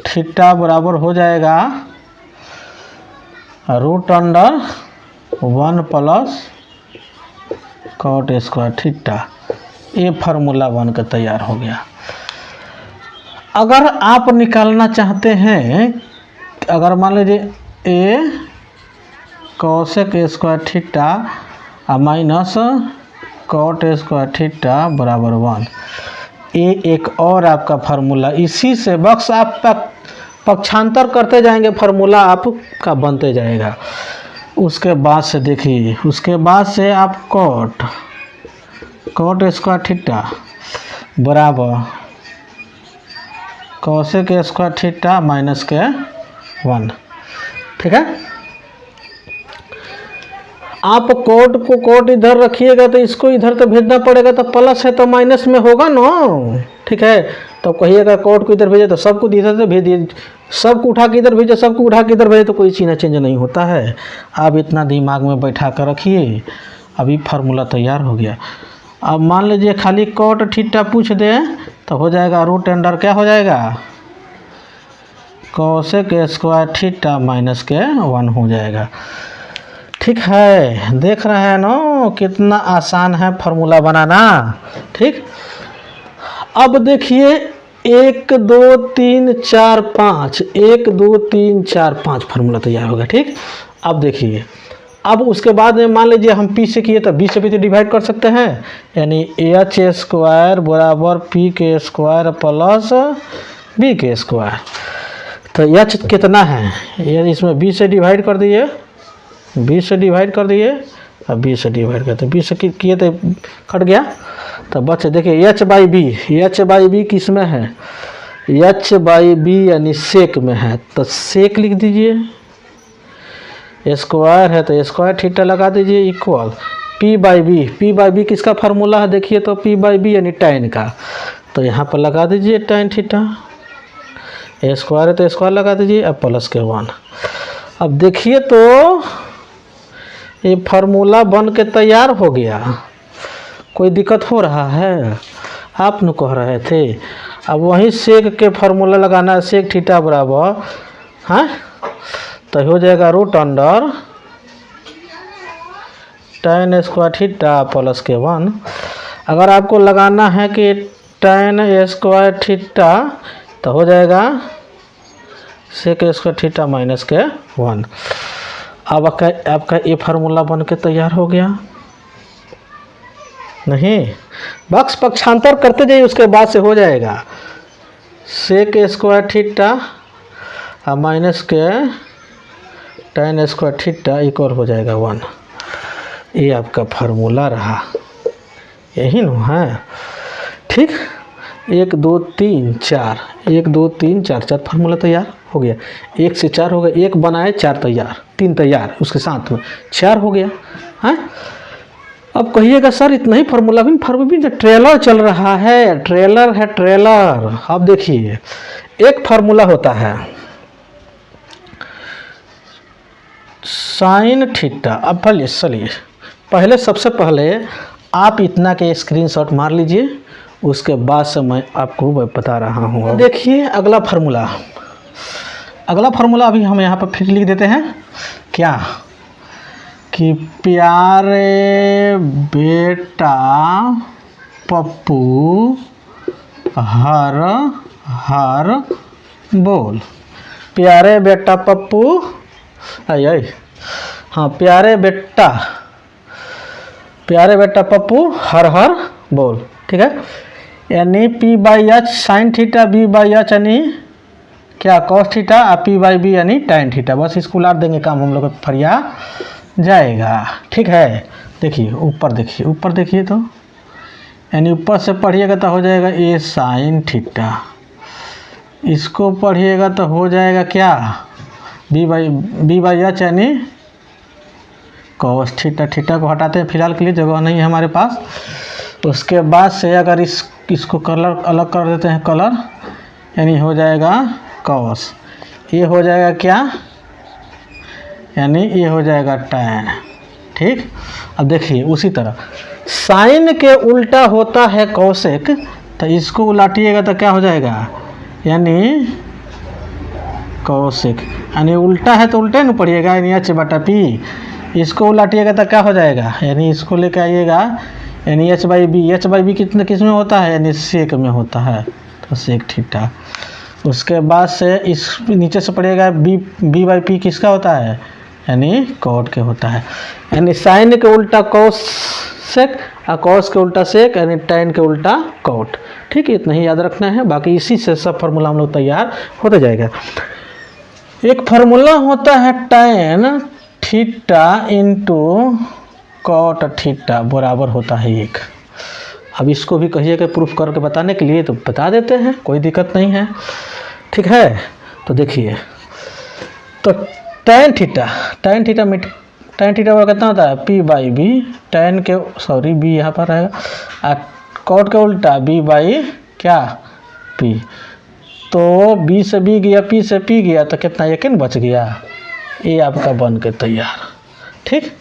थीटा बराबर हो जाएगा root under 1 plus cot square theta. ये फार्मूला बनकर तैयार हो गया। अगर आप निकालना चाहते हैं, अगर मान लीजिए ए cosec square theta minus cot square theta बराबर 1, ये एक और आपका फार्मूला, इसी से बक्स आप पक्षांतर करते जाएंगे, फार्मूला आपका बनते जाएगा। उसके बाद से देखिए, उसके बाद से आप कॉट स्क्वायर थीटा बराबर कौशिक स्क्वायर थीटा माइनस के 1। ठीक है, आप कोड को कोड इधर रखिएगा तो इसको इधर तो भेजना पड़ेगा, तो प्लस है तो माइनस में होगा ना। ठीक है, तो कहिएगा कोड को इधर भेजे तो सबको इधर से भेज दिए, सबको उठा के इधर भेजे, सबको उठा के इधर भेजे, तो कोई चीज़ चेंज नहीं होता है। आप इतना दिमाग में बैठा कर रखिए, अभी फार्मूला तैयार हो गया। अब मान लीजिए खाली कॉट थीटा पूछ दे तो हो जाएगा रूट अंडर क्या हो जाएगा, कौशिक स्क्वायर थीटा माइनस के 1 हो जाएगा। ठीक है, देख रहे हैं ना कितना आसान है फार्मूला बनाना। ठीक, अब देखिए 1 2 3 4 5, 1 2 3 4 5 फार्मूला तैयार होगा। ठीक, अब देखिए, अब उसके बाद में मान लीजिए हम पी से किए तो बी से भी तो डिवाइड कर सकते हैं, यानी एच स्क्वायर बराबर पी के स्क्वायर प्लस बी के स्क्वायर। तो एच कितना है, यानी इसमें बी से डिवाइड कर दिए, बी से डिवाइड कर दिए, अब बी से डिवाइड करते, बी से किए तो कट गया, तो बच्चे देखिए H by B, H by B किस में है, एच बाई बी यानी सेक में है, तो सेक लिख दीजिए, स्क्वायर है तो स्क्वायर थीटा लगा दीजिए, equal P by B. P by B किसका फार्मूला है देखिए, तो पी बाई बी यानी tan का, तो यहाँ पर लगा दीजिए tan थीटा, स्क्वायर है तो स्क्वायर लगा दीजिए, अब प्लस के 1। अब देखिए तो ये फार्मूला बन के तैयार हो गया। कोई दिक्कत हो रहा है, आप न कह रहे थे। अब वहीं सेक के फार्मूला लगाना है, सेक थीटा बराबर, हाँ, तो हो जाएगा root under tan square theta plus के 1। अगर आपको लगाना है कि tan स्क्वायर थीटा, तो हो जाएगा सेक स्क्वायर थीटा माइनस के 1। अब आपका ये फार्मूला बन के तैयार हो गया। नहीं, बक्स पक्षांतर करते जाइए, उसके बाद से हो जाएगा सेक स्क्वायर थीटा माइनस के tan स्क्वायर थीटा इक्वल हो जाएगा 1। ये आपका फार्मूला रहा, यही ना है। ठीक, 1 2 3 4, 1 2 3 4, 4 फार्मूला तैयार हो गया। 1 से 4 हो गया, 1 बनाए 4 तैयार, 3 तैयार, उसके साथ में 4 हो गया। हाँ, अब कहिएगा सर इतना ही फार्मूला, भी जो ट्रेलर चल रहा है, ट्रेलर है ट्रेलर। अब देखिए एक फार्मूला होता है साइन थीटा। अब चलिए पहले, सबसे पहले आप इतना के स्क्रीनशॉट मार लीजिए, उसके बाद से मैं आपको बता रहा हूँ। देखिए अगला फार्मूला, अगला फार्मूला अभी हम यहाँ पर फिर लिख देते हैं क्या, कि प्यारे बेटा पप्पू हर हर बोल। प्यारे बेटा पप्पू, आई हाँ, प्यारे बेटा पप्पू हर हर बोल। ठीक है, यानी P by H sine theta, B by H यानी क्या कॉस थीटा, और पी बाई बी यानी टाइन थीटा। बस इसको उलाट देंगे, काम हम लोग का फरिया जाएगा। ठीक है, देखिए ऊपर देखिए, ऊपर देखिए तो यानी ऊपर से पढ़िएगा तो हो जाएगा ए साइन थीटा, इसको पढ़िएगा तो हो जाएगा क्या बी बाई एच यानी कॉस थीटा। थीटा को हटाते हैं फिलहाल के लिए, जगह नहीं है हमारे पास। उसके बाद से अगर इसको कलर अलग कर देते हैं, कलर यानी हो जाएगा कॉस, ये हो जाएगा क्या यानी ये हो जाएगा टैन। ठीक, अब देखिए उसी तरह साइन के उल्टा होता है कॉसेक, तो इसको उलाटिएगा तो क्या हो जाएगा यानी कॉसेक, यानी उल्टा है तो उल्टे न पढ़िएगा, यानी एच बटा पी। इसको उलाटिएगा तो क्या हो जाएगा यानी इसको लेके आइएगा, यानी H by B. H by B कितने किस में होता है यानी सेक में होता है, तो सेक थीटा। उसके बाद से इस नीचे से पढ़िएगा बी बाई पी किसका होता है यानी कॉट के होता है, यानी साइन के उल्टा कॉस सेक और कॉस के उल्टा सेक यानी टैन के उल्टा कॉट। ठीक है, इतना ही याद रखना है, बाकी इसी से सब फार्मूला हम लोग तैयार होते जाएगा। एक फार्मूला होता है tan theta into cot theta बराबर होता है 1। अब इसको भी कहिए कि प्रूफ करके बताने के लिए, तो बता देते हैं, कोई दिक्कत नहीं है। ठीक है, तो देखिए तो टैन थीटा में टैन थीटा बराबर कितना होता है पी बाई बी, टैन के सॉरी बी यहाँ पर रहेगा, और कॉट के उल्टा बी बाई क्या पी। तो बी से बी गया, पी से पी गया, तो कितना एक बच गया, ये आपका बन के तैयार। ठीक,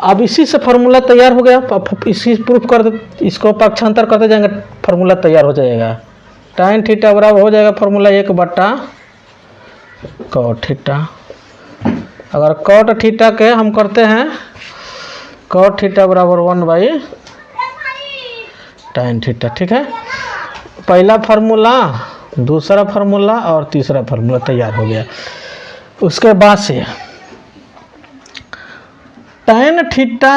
अब इसी से फार्मूला तैयार हो गया, इसी प्रूफ कर दे, इसको पक्षांतर करते जाएंगे, फार्मूला तैयार हो जाएगा। टैन थीटा बराबर हो जाएगा फार्मूला 1 बटा कॉट थीटा। अगर कॉट थीटा के हम करते हैं कॉट थीटा बराबर 1 बाई टैन थीटा। ठीक है, पहला फार्मूला, दूसरा फार्मूला और तीसरा फार्मूला तैयार हो गया। उसके बाद से टैन थीटा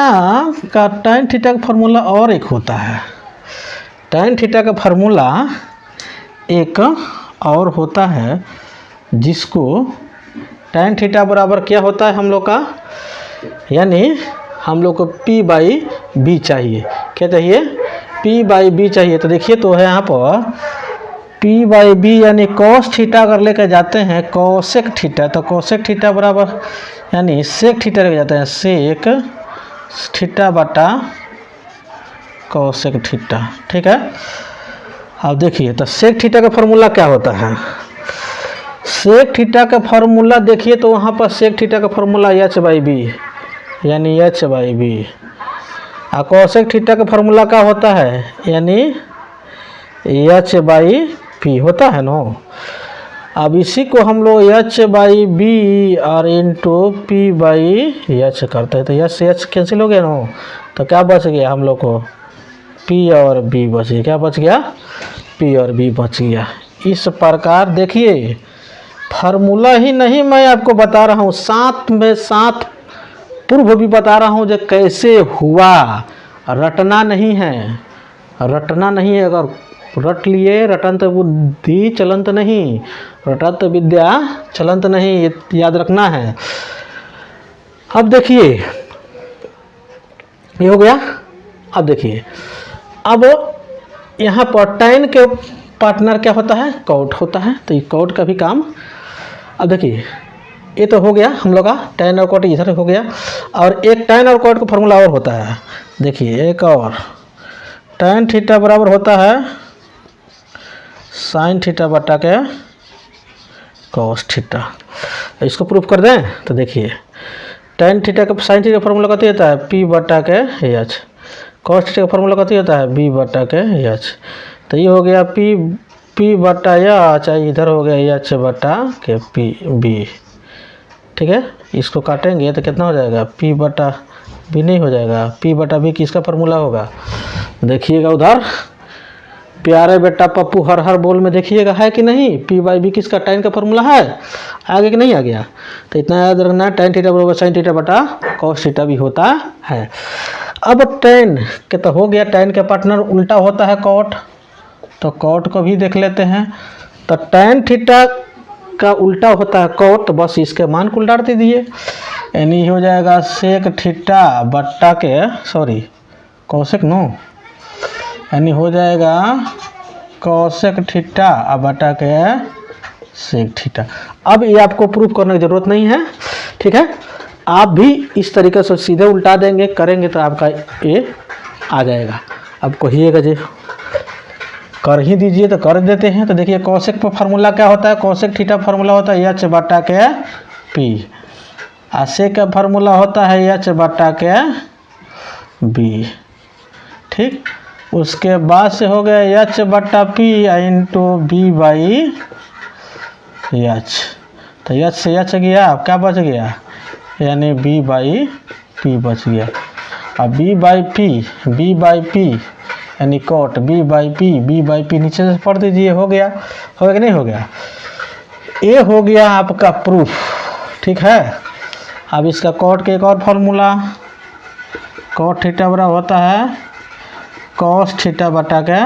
का फार्मूला और एक होता है, टैन थीटा का फार्मूला एक और होता है, जिसको टैन थीटा बराबर क्या होता है हम लोग का, यानी हम लोग को पी बाई बी चाहिए। क्या चाहिए पी बाई बी चाहिए। तो देखिए तो है यहाँ पर पी बाई बी यानी कॉस थीटा अगर लेकर जाते हैं कॉसेक थीटा, तो कॉसेक थीटा बराबर यानी सेक थीटा लेके जाते हैं सेक थीटा बटा कॉसेक थीटा। ठीक है, अब देखिए तो सेक थीटा का फार्मूला क्या होता है, सेक थीटा का फार्मूला देखिए तो वहाँ पर सेक थीटा का फार्मूला एच बाई बी यानी एच बाई बी, और कॉसेक थीटा का फार्मूला क्या होता है यानी एच बाई पी होता है ना। अब इसी को हम लोग एच बाई बी और इंटू पी बाई एच करते हैं, तो एच से एच कैंसिल हो गया ना, तो क्या बच गया हम लोग को पी और बी बच गया। क्या बच गया पी और बी बच गया। इस प्रकार देखिए फार्मूला ही नहीं मैं आपको बता रहा हूँ, साथ में साथ पूर्व भी बता रहा हूँ जो कैसे हुआ, रटना नहीं है, रटना नहीं है। अगर रट लिए रटंत बुद्धि चलंत नहीं, रटंत विद्या चलंत नहीं, ये याद रखना है। अब देखिए ये हो गया। अब देखिए अब यहाँ पर टैन के पार्टनर क्या होता है कॉट होता है, तो ये कॉट का भी काम। अब देखिए ये तो हो गया हम लोग का टैन और कॉट इधर हो गया, और एक टैन और कॉट का फार्मूला और होता है। देखिए एक और टैन थीटा बराबर होता है साइन थीटा बटा के कॉस थीटा। इसको प्रूफ कर दें तो देखिए टैन थीटा का साइन थीटा का फार्मूला कती होता है पी बटा के एच, कॉस थीटा का फार्मूला कती होता है बी बटा के एच। तो ये हो गया पी बटा एच, इधर हो गया एच बटा के पी बी। ठीक है, इसको काटेंगे तो कितना हो जाएगा पी बटा बी नहीं हो जाएगा, पी बटा बी किसका फार्मूला होगा देखिएगा उधर प्यारे बेटा पप्पू हर हर बोल में देखिएगा है कि नहीं, पी बाई बी किसका टैन का फार्मूला है, आगे कि नहीं आ गया। तो इतना याद रखना टैन थीटा बराबर साइन थीटा बटा कॉस थीटा भी होता है। अब tan के तो हो गया, tan के पार्टनर उल्टा होता है cot, तो cot को भी देख लेते हैं। तो tan थीटा का उल्टा होता है cot, तो बस इसके मान को उल्टा दीजिए, यानी हो जाएगा sec थीटा बट्टा के cosec नो, यानी हो जाएगा cosec थीटा बटा के sec थीटा। अब ये आपको प्रूफ करने की ज़रूरत नहीं है, ठीक है। आप भी इस तरीके से सीधे उल्टा देंगे, करेंगे तो आपका ये आ जाएगा। अब कहिएगा जी कर ही दीजिए, तो कर देते हैं। तो देखिए कॉसेक पर फार्मूला क्या होता है, कॉसेक थीटा फार्मूला होता है एच बटा के पी, सेक का फार्मूला होता है एच बटा के बी, ठीक। उसके बाद से हो गया एच बटा P into B by H, तो एच से एच गया, अब क्या बच गया, यानी बी बाई पी बच गया। अब बी बाई पी यानी कॉट बी बाई पी नीचे से पढ़ दीजिए, हो गया कि नहीं हो गया। ये हो गया आपका प्रूफ, ठीक है। अब इसका कॉट के एक और फार्मूला, कॉट थीटा बराबर होता है कॉस थीटा बटा के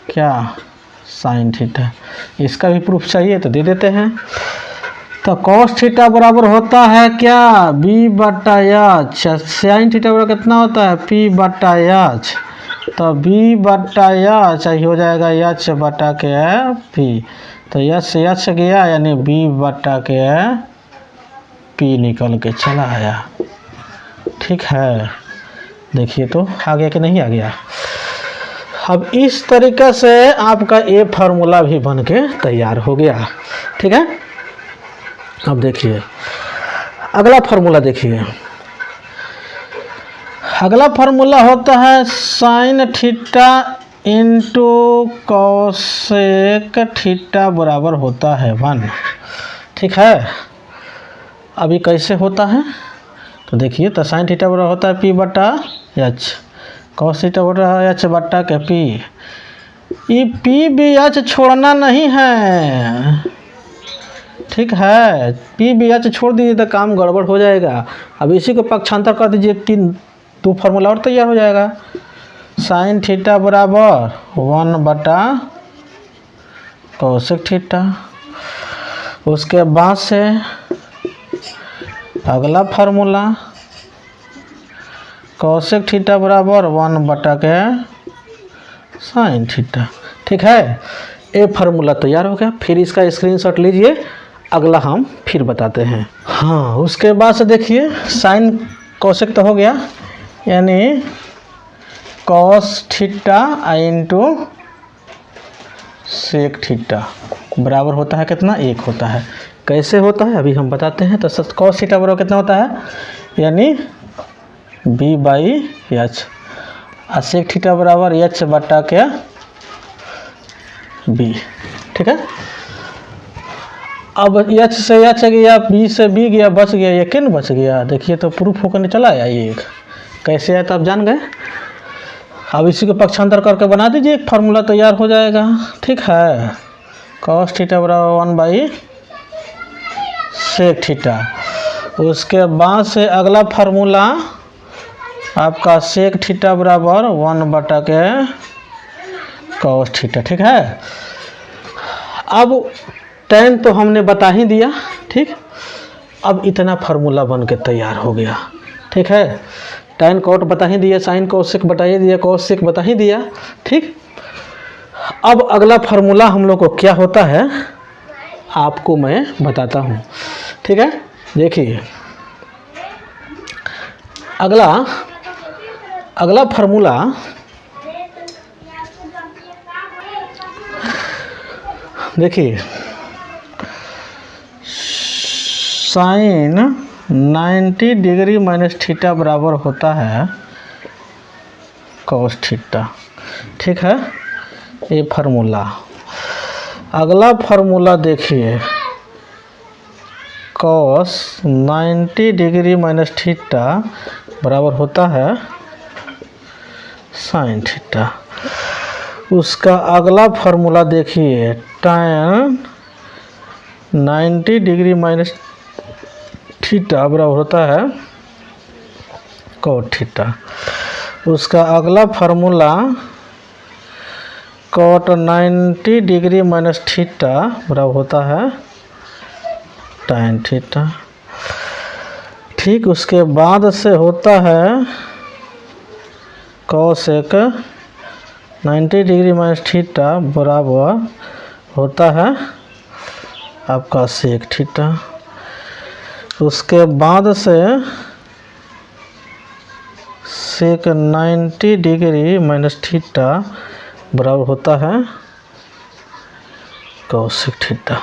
क्या साइन थीटा। इसका भी प्रूफ चाहिए तो दे देते हैं। तो कॉस थीटा बराबर होता है क्या, बी बटा एच, साइन थीटा बराबर कितना होता है, पी बटा एच, तो बी बटा एच हो जाएगा एच बटा के पी, तो एच से एच गया, यानी बी बटा के पी निकल के चला आया, ठीक है। देखिए तो आ गया कि नहीं आ गया। अब इस तरीके से आपका ये फार्मूला भी बन के तैयार हो गया, ठीक है। अब देखिए अगला फार्मूला, देखिए अगला फार्मूला होता है sine theta into cosec theta बराबर होता है 1, ठीक है। अभी कैसे होता है तो देखिए, तो साइन थीटा बराबर होता है पी बटा एच, कॉस थीटा बटा एच बटा के पी। ये पी बी एच छोड़ना नहीं है, ठीक है। पी बी एच छोड़ दीजिए तो काम गड़बड़ हो जाएगा। अब इसी को पक्षांतर कर दीजिए, 2 फार्मूला और तैयार हो जाएगा। साइन थीटा बराबर 1 बटा कॉसेक थीटा। उसके बाद से अगला फार्मूला कॉसेक थीटा बराबर 1 बटा के साइन थीटा, ठीक है। ये फार्मूला तैयार हो गया। फिर इसका स्क्रीनशॉट लीजिए, अगला हम फिर बताते हैं। हाँ, उसके बाद से देखिए साइन कॉसेक तो हो गया, यानी cos theta into sec theta बराबर होता है कितना, 1 होता है। कैसे होता है अभी हम बताते हैं। तो कॉस थीटा बराबर कितना होता है, यानी बी बाई एच, और सेक थीटा बराबर एच बटा के बी, ठीक है। अब एच से एच गया, बी से बी गया, बच गया, ये किन बच गया। देखिए तो प्रूफ होकर चला आया ये एक, कैसे आया तो आप जान गए। अब इसी को पक्षांतर करके बना दीजिए, एक फार्मूला तैयार हो जाएगा, ठीक है। कॉस थीटा बराबर 1 बाई सेक थीटा। उसके बाद से अगला फार्मूला आपका सेक थीटा बराबर 1 बटा के कॉस थीटा, ठीक है। अब tan तो हमने बता ही दिया, ठीक। अब इतना फार्मूला बन के तैयार हो गया, ठीक है। tan कॉट बता ही दिया, साइन कोसेक बता ही दिया, कोसेक बता ही दिया, ठीक। अब अगला फार्मूला हम लोग को क्या होता है आपको मैं बताता हूँ, ठीक है। देखिए अगला फार्मूला देखिए, साइन 90 डिग्री माइनस थीटा बराबर होता है कॉस थीटा, ठीक है। ये फार्मूला। अगला फार्मूला देखिए, कॉस 90 डिग्री माइनस थीटा बराबर होता है साइन थीटा। उसका अगला फार्मूला देखिए, tan 90 डिग्री माइनस थीटा बराबर होता है कॉट थीटा। उसका अगला formula cot 90 degree minus theta बराबर होता है tan थीटा। ठीक उसके बाद से होता है cosec 90 डिग्री माइनस थीटा बराबर होता है आपका sec थीटा। उसके बाद से sec 90 डिग्री माइनस थीटा बराबर होता है cosec थीटा।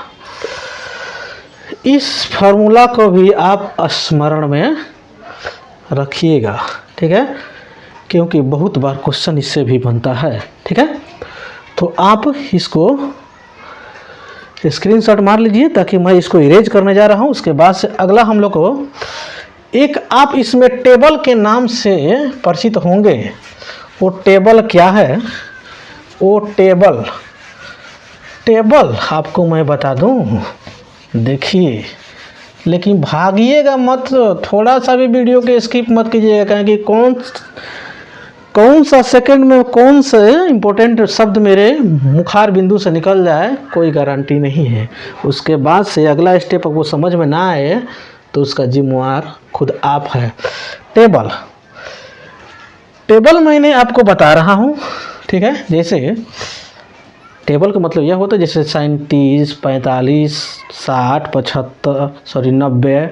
इस फार्मूला को भी आप स्मरण में रखिएगा, ठीक है, क्योंकि बहुत बार क्वेश्चन इससे भी बनता है। ठीक है, तो आप इसको स्क्रीनशॉट मार लीजिए ताकि मैं इसको इरेज करने जा रहा हूँ। उसके बाद से अगला हम लोग को एक आप इसमें टेबल के नाम से परिचित होंगे। वो टेबल क्या है? वो टेबल आपको मैं बता दूं, देखिए, लेकिन भागिएगा मत, थोड़ा सा भी वीडियो के स्किप मत कीजिएगा, कहें कि कौन सा सेकंड में कौन से इम्पोर्टेंट शब्द मेरे मुखार बिंदु से निकल जाए कोई गारंटी नहीं है। उसके बाद से अगला स्टेप वो समझ में ना आए तो उसका जिम्मेवार खुद आप है। टेबल मैंने आपको बता रहा हूँ, ठीक है। जैसे टेबल का मतलब यह होता है जैसे 37, 45, 60, 75, 90,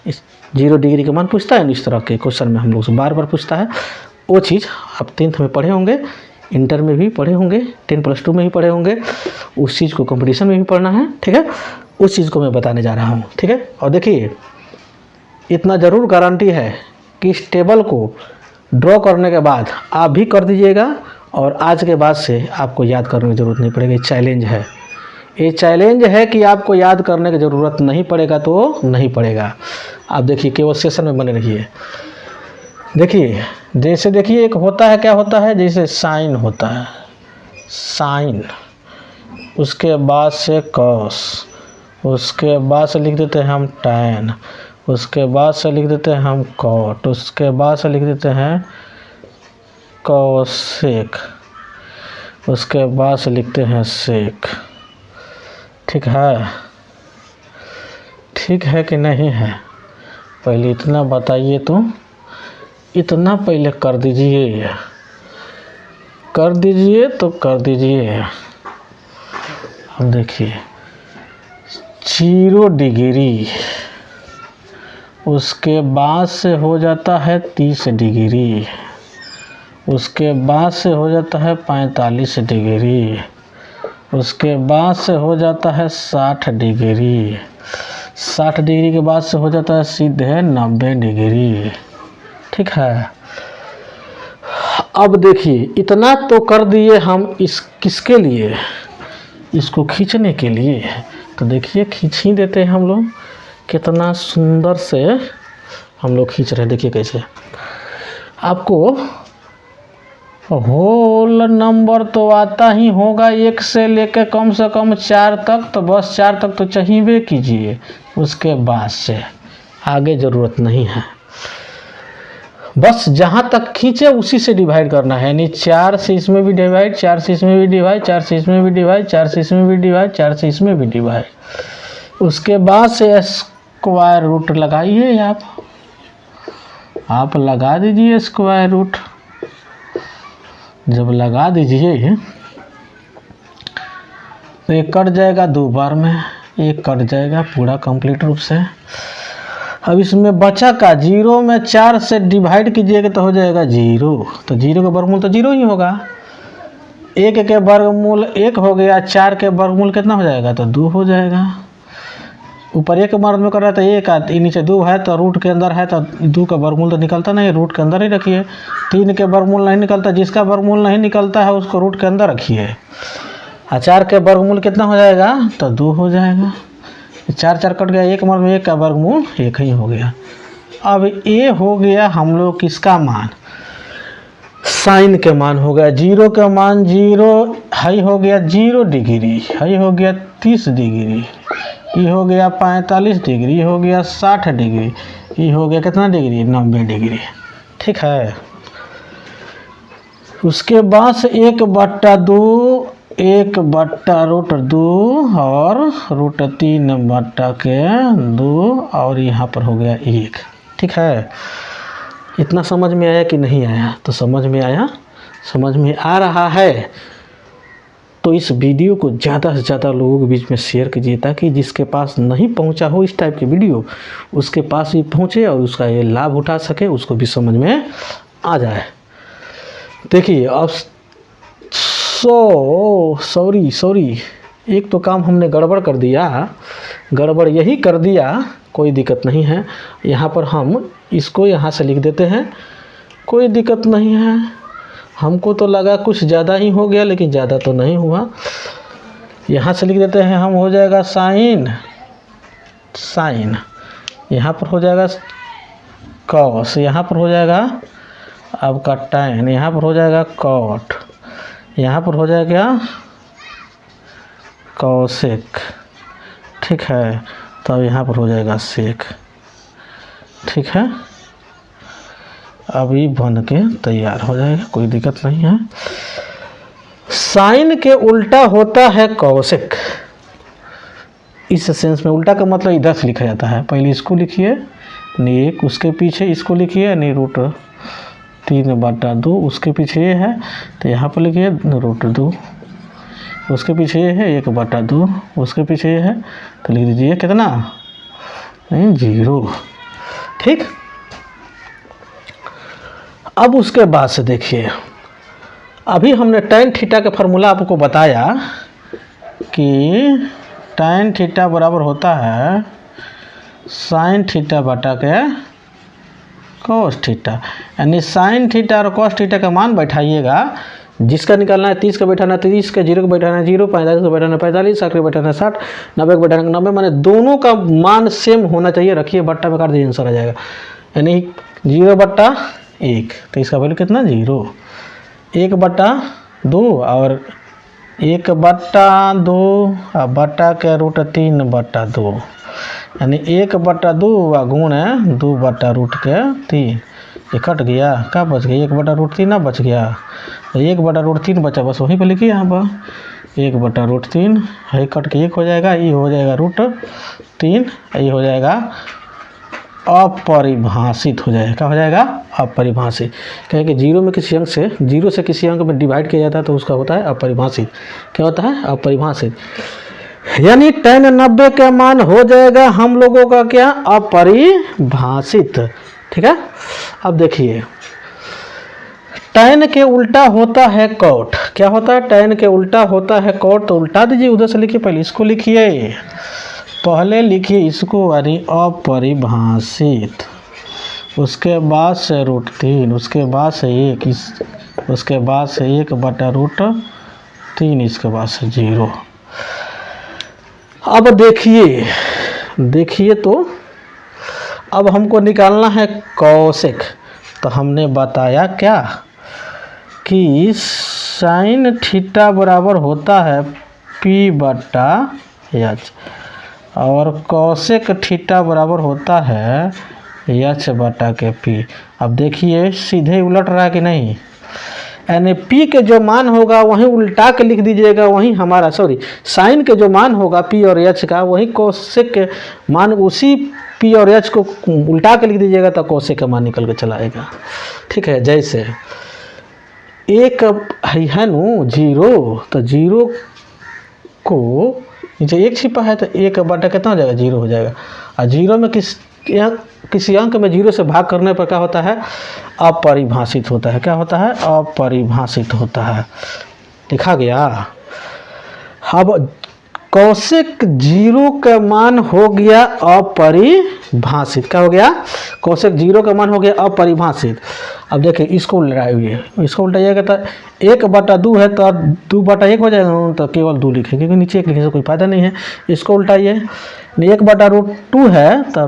इस 0 डिग्री का मान पूछता है। इस तरह के क्वेश्चन में हम लोग से बार बार पूछता है। वो चीज़ आप 10th में पढ़े होंगे, इंटर में भी पढ़े होंगे, 10+2 में भी पढ़े होंगे। उस चीज़ को कंपटीशन में भी पढ़ना है, ठीक है। उस चीज़ को मैं बताने जा रहा हूँ, ठीक है। और देखिए, इतना ज़रूर गारंटी है कि इस टेबल को ड्रॉ करने के बाद आप भी कर दीजिएगा और आज के बाद से आपको याद करने की ज़रूरत नहीं पड़ेगी। चैलेंज है, ये चैलेंज है कि आपको याद करने की ज़रूरत नहीं पड़ेगा तो नहीं पड़ेगा। आप देखिए, केवल सेशन में बने रहिए। देखिए, जैसे देखिए एक होता है, क्या होता है, जैसे साइन होता है, साइन, उसके बाद से कॉस, उसके बाद से लिख देते हैं हम टैन, उसके बाद से लिख देते हैं हम कॉट, उसके बाद से लिख देते हैं कोसेक, उसके बाद से लिखते हैं सेक। ठीक है, ठीक है कि नहीं है? पहले इतना बताइए, तो इतना पहले कर दीजिए, कर दीजिए तो कर दीजिए। अब देखिए 0 डिग्री, उसके बाद से हो जाता है 30 डिग्री, उसके बाद से हो जाता है 45 डिग्री, उसके बाद से हो जाता है 60 डिग्री, 60 डिग्री के बाद से हो जाता है सीधे 90 डिग्री। ठीक है, अब देखिए इतना तो कर दिए हम, इस किसके लिए? इसको खींचने के लिए। तो देखिए खींच ही देते हैं हम लोग, कितना सुंदर से हम लोग खींच रहे हैं। देखिए कैसे आपको होल नंबर तो आता ही होगा 1 से लेकर कम से कम 4 तक, तो बस 4 तक तो चाहिए कीजिए, उसके बाद से आगे ज़रूरत नहीं है। बस जहाँ तक खींचे उसी से डिवाइड करना है, यानी 4 से इसमें भी डिवाइड, 4 से इसमें भी डिवाइड, 4 से इसमें भी डिवाइड, 4 से इसमें भी डिवाइड, 4 से इसमें भी डिवाइड। उसके बाद से स्क्वायर रूट लगाइए, आप लगा दीजिए स्क्वायर रूट। जब लगा दीजिए तो ये कट जाएगा 2 बार में, ये कट जाएगा पूरा कंप्लीट रूप से। अब इसमें बचा का 0 में 4 से डिवाइड कीजिएगा तो हो जाएगा 0, तो 0 का वर्गमूल तो 0 ही होगा। 1 के वर्गमूल 1 हो गया, 4 के वर्गमूल कितना हो जाएगा? तो 2 हो जाएगा। ऊपर 1 मार्ग में कर रहा था 1, नीचे 2 है, तो रूट के अंदर है तो 2 का वर्गमूल तो निकलता नहीं, रूट के अंदर ही रखिए। 3 के वर्गमूल नहीं निकलता, जिसका वर्गमूल नहीं निकलता है उसको रूट के अंदर रखिए। 4 के वर्गमूल कितना हो जाएगा? तो 2 हो जाएगा। 4 4 कट गया, 1 मार्ग में 1 का वर्गमूल 1 ही हो गया। अब ये हो गया हम लोग किसका मान? साइन के मान हो गया। 0 का मान 0 हाई हो गया 0 डिग्री, हाई हो गया 30 डिग्री, ये हो गया 45 डिग्री, ये हो गया 60 डिग्री, ये हो गया कितना डिग्री? 90 डिग्री। ठीक है। उसके बाद से 1/2, 1/√2 और √3/2 और यहाँ पर हो गया 1। ठीक है, इतना समझ में आया कि नहीं आया? तो समझ में आया, समझ में आ रहा है तो इस वीडियो को ज़्यादा से ज़्यादा लोगों के बीच में शेयर कीजिए, ताकि जिसके पास नहीं पहुंचा हो इस टाइप की वीडियो, उसके पास भी पहुंचे और उसका ये लाभ उठा सके, उसको भी समझ में आ जाए। देखिए अब सॉरी एक तो काम हमने गड़बड़ कर दिया, गड़बड़ यही कर दिया, कोई दिक्कत नहीं है। यहाँ पर हम इसको यहाँ से लिख देते हैं, कोई दिक्कत नहीं है। हमको तो लगा कुछ ज़्यादा ही हो गया, लेकिन ज़्यादा तो नहीं हुआ। यहाँ से लिख देते हैं हम, हो जाएगा साइन, यहाँ पर हो जाएगा कॉस, यहाँ पर हो जाएगा आपका टैन, यहाँ पर हो जाएगा कॉट, यहाँ पर हो जाएगा कॉसेक। ठीक है, तो अब यहाँ पर हो जाएगा सेक। ठीक है, अभी बन के तैयार हो जाएगा, कोई दिक्कत नहीं है। साइन के उल्टा होता है कॉसेक। इस सेंस में उल्टा का मतलब इधर से लिखा जाता है। पहले इसको लिखिए नेक, उसके पीछे इसको लिखिए √3/2, उसके पीछे ये है तो यहाँ पर लिखिए √2, उसके पीछे ये है 1/2, उसके पीछे ये है तो लिख दीजिए कितना, 0। ठीक, अब उसके बाद से देखिए, अभी हमने tan थीटा का फार्मूला आपको बताया कि tan थीटा बराबर होता है sin थीटा बटा के cos थीटा, यानी sin थीटा और cos थीटा का मान बैठाइएगा। जिसका निकालना है 30 का बैठाना 30, का 0 का बैठाना 0, 45 का बैठाना 45, 60 का बैठाना 60, 90 का बैठाना 90, माने दोनों का मान सेम होना चाहिए। रखिए बट्टा में काट दीजिए, आंसर आ जाएगा, यानी 0/1। तो इसका वैल्यू कितना, 0। 1/2 और 1/2 बटा के √3/2, यानी 1/2 गुण 2/√3। ये कट गया, क्या बच गया, 1/√3 ना बच गया, 1/√3 बचा, बस वहीं पर लिखिए यहाँ पर 1/√3 है, कट के 1 हो जाएगा, ये हो जाएगा √3, ये हो जाएगा अपरिभाषित हो जाएगा। क्या हो जाएगा, अपरिभाषित। कहें कि 0 में किसी अंक से 0 से किसी अंक में डिवाइड किया जाता है तो उसका होता है अपरिभाषित। क्या होता है, अपरिभाषित। यानी tan 90 का मान हो जाएगा हम लोगों का क्या, अपरिभाषित। ठीक है, अब देखिए tan के उल्टा होता है कॉट। क्या होता है, tan के उल्टा होता है कॉट। तो उल्टा दीजिए, उधर से लिखिए, पहले इसको लिखिए, पहले लिखिए इसको, यानी अपरिभाषित, उसके बाद से √3, उसके बाद से 1, उसके बाद से 1/√3, इसके बाद से 0। अब देखिए तो अब हमको निकालना है कॉसेक। तो हमने बताया क्या कि साइन थीटा बराबर होता है P/H और कॉसेक थीटा बराबर होता है H/P। अब देखिए सीधे उलट रहा है कि नहीं, यानी P के जो मान होगा वहीं उल्टा के लिख दीजिएगा, वहीं हमारा साइन के जो मान होगा P और H का, वहीं कॉसेक के मान उसी P और H को उल्टा के लिख दीजिएगा तो कॉसेक का मान निकल के चला आएगा। ठीक है, जैसे एक है नो 0, तो 0 को नीचे 1 छिपा है तो 1/, कितना हो जाएगा, 0 हो जाएगा। और 0 में किसी अंक में 0 से भाग करने पर क्या होता है, अपरिभाषित होता है। क्या होता है, अपरिभाषित होता है। लिखा गया। अब कॉसेक 0 का मान हो गया अपरिभाषित। क्या हो गया, कॉसेक 0 का मान हो गया अपरिभाषित। अब देखिए इसको उल्टाइए, इसको उल्टाइएगा तो 1/2 है तो 2/1 हो जाएगा, तो केवल 2 लिखेंगे क्योंकि नीचे 1 लिखने से कोई फायदा नहीं है। इसको उल्टाइए, 1/√2 है तो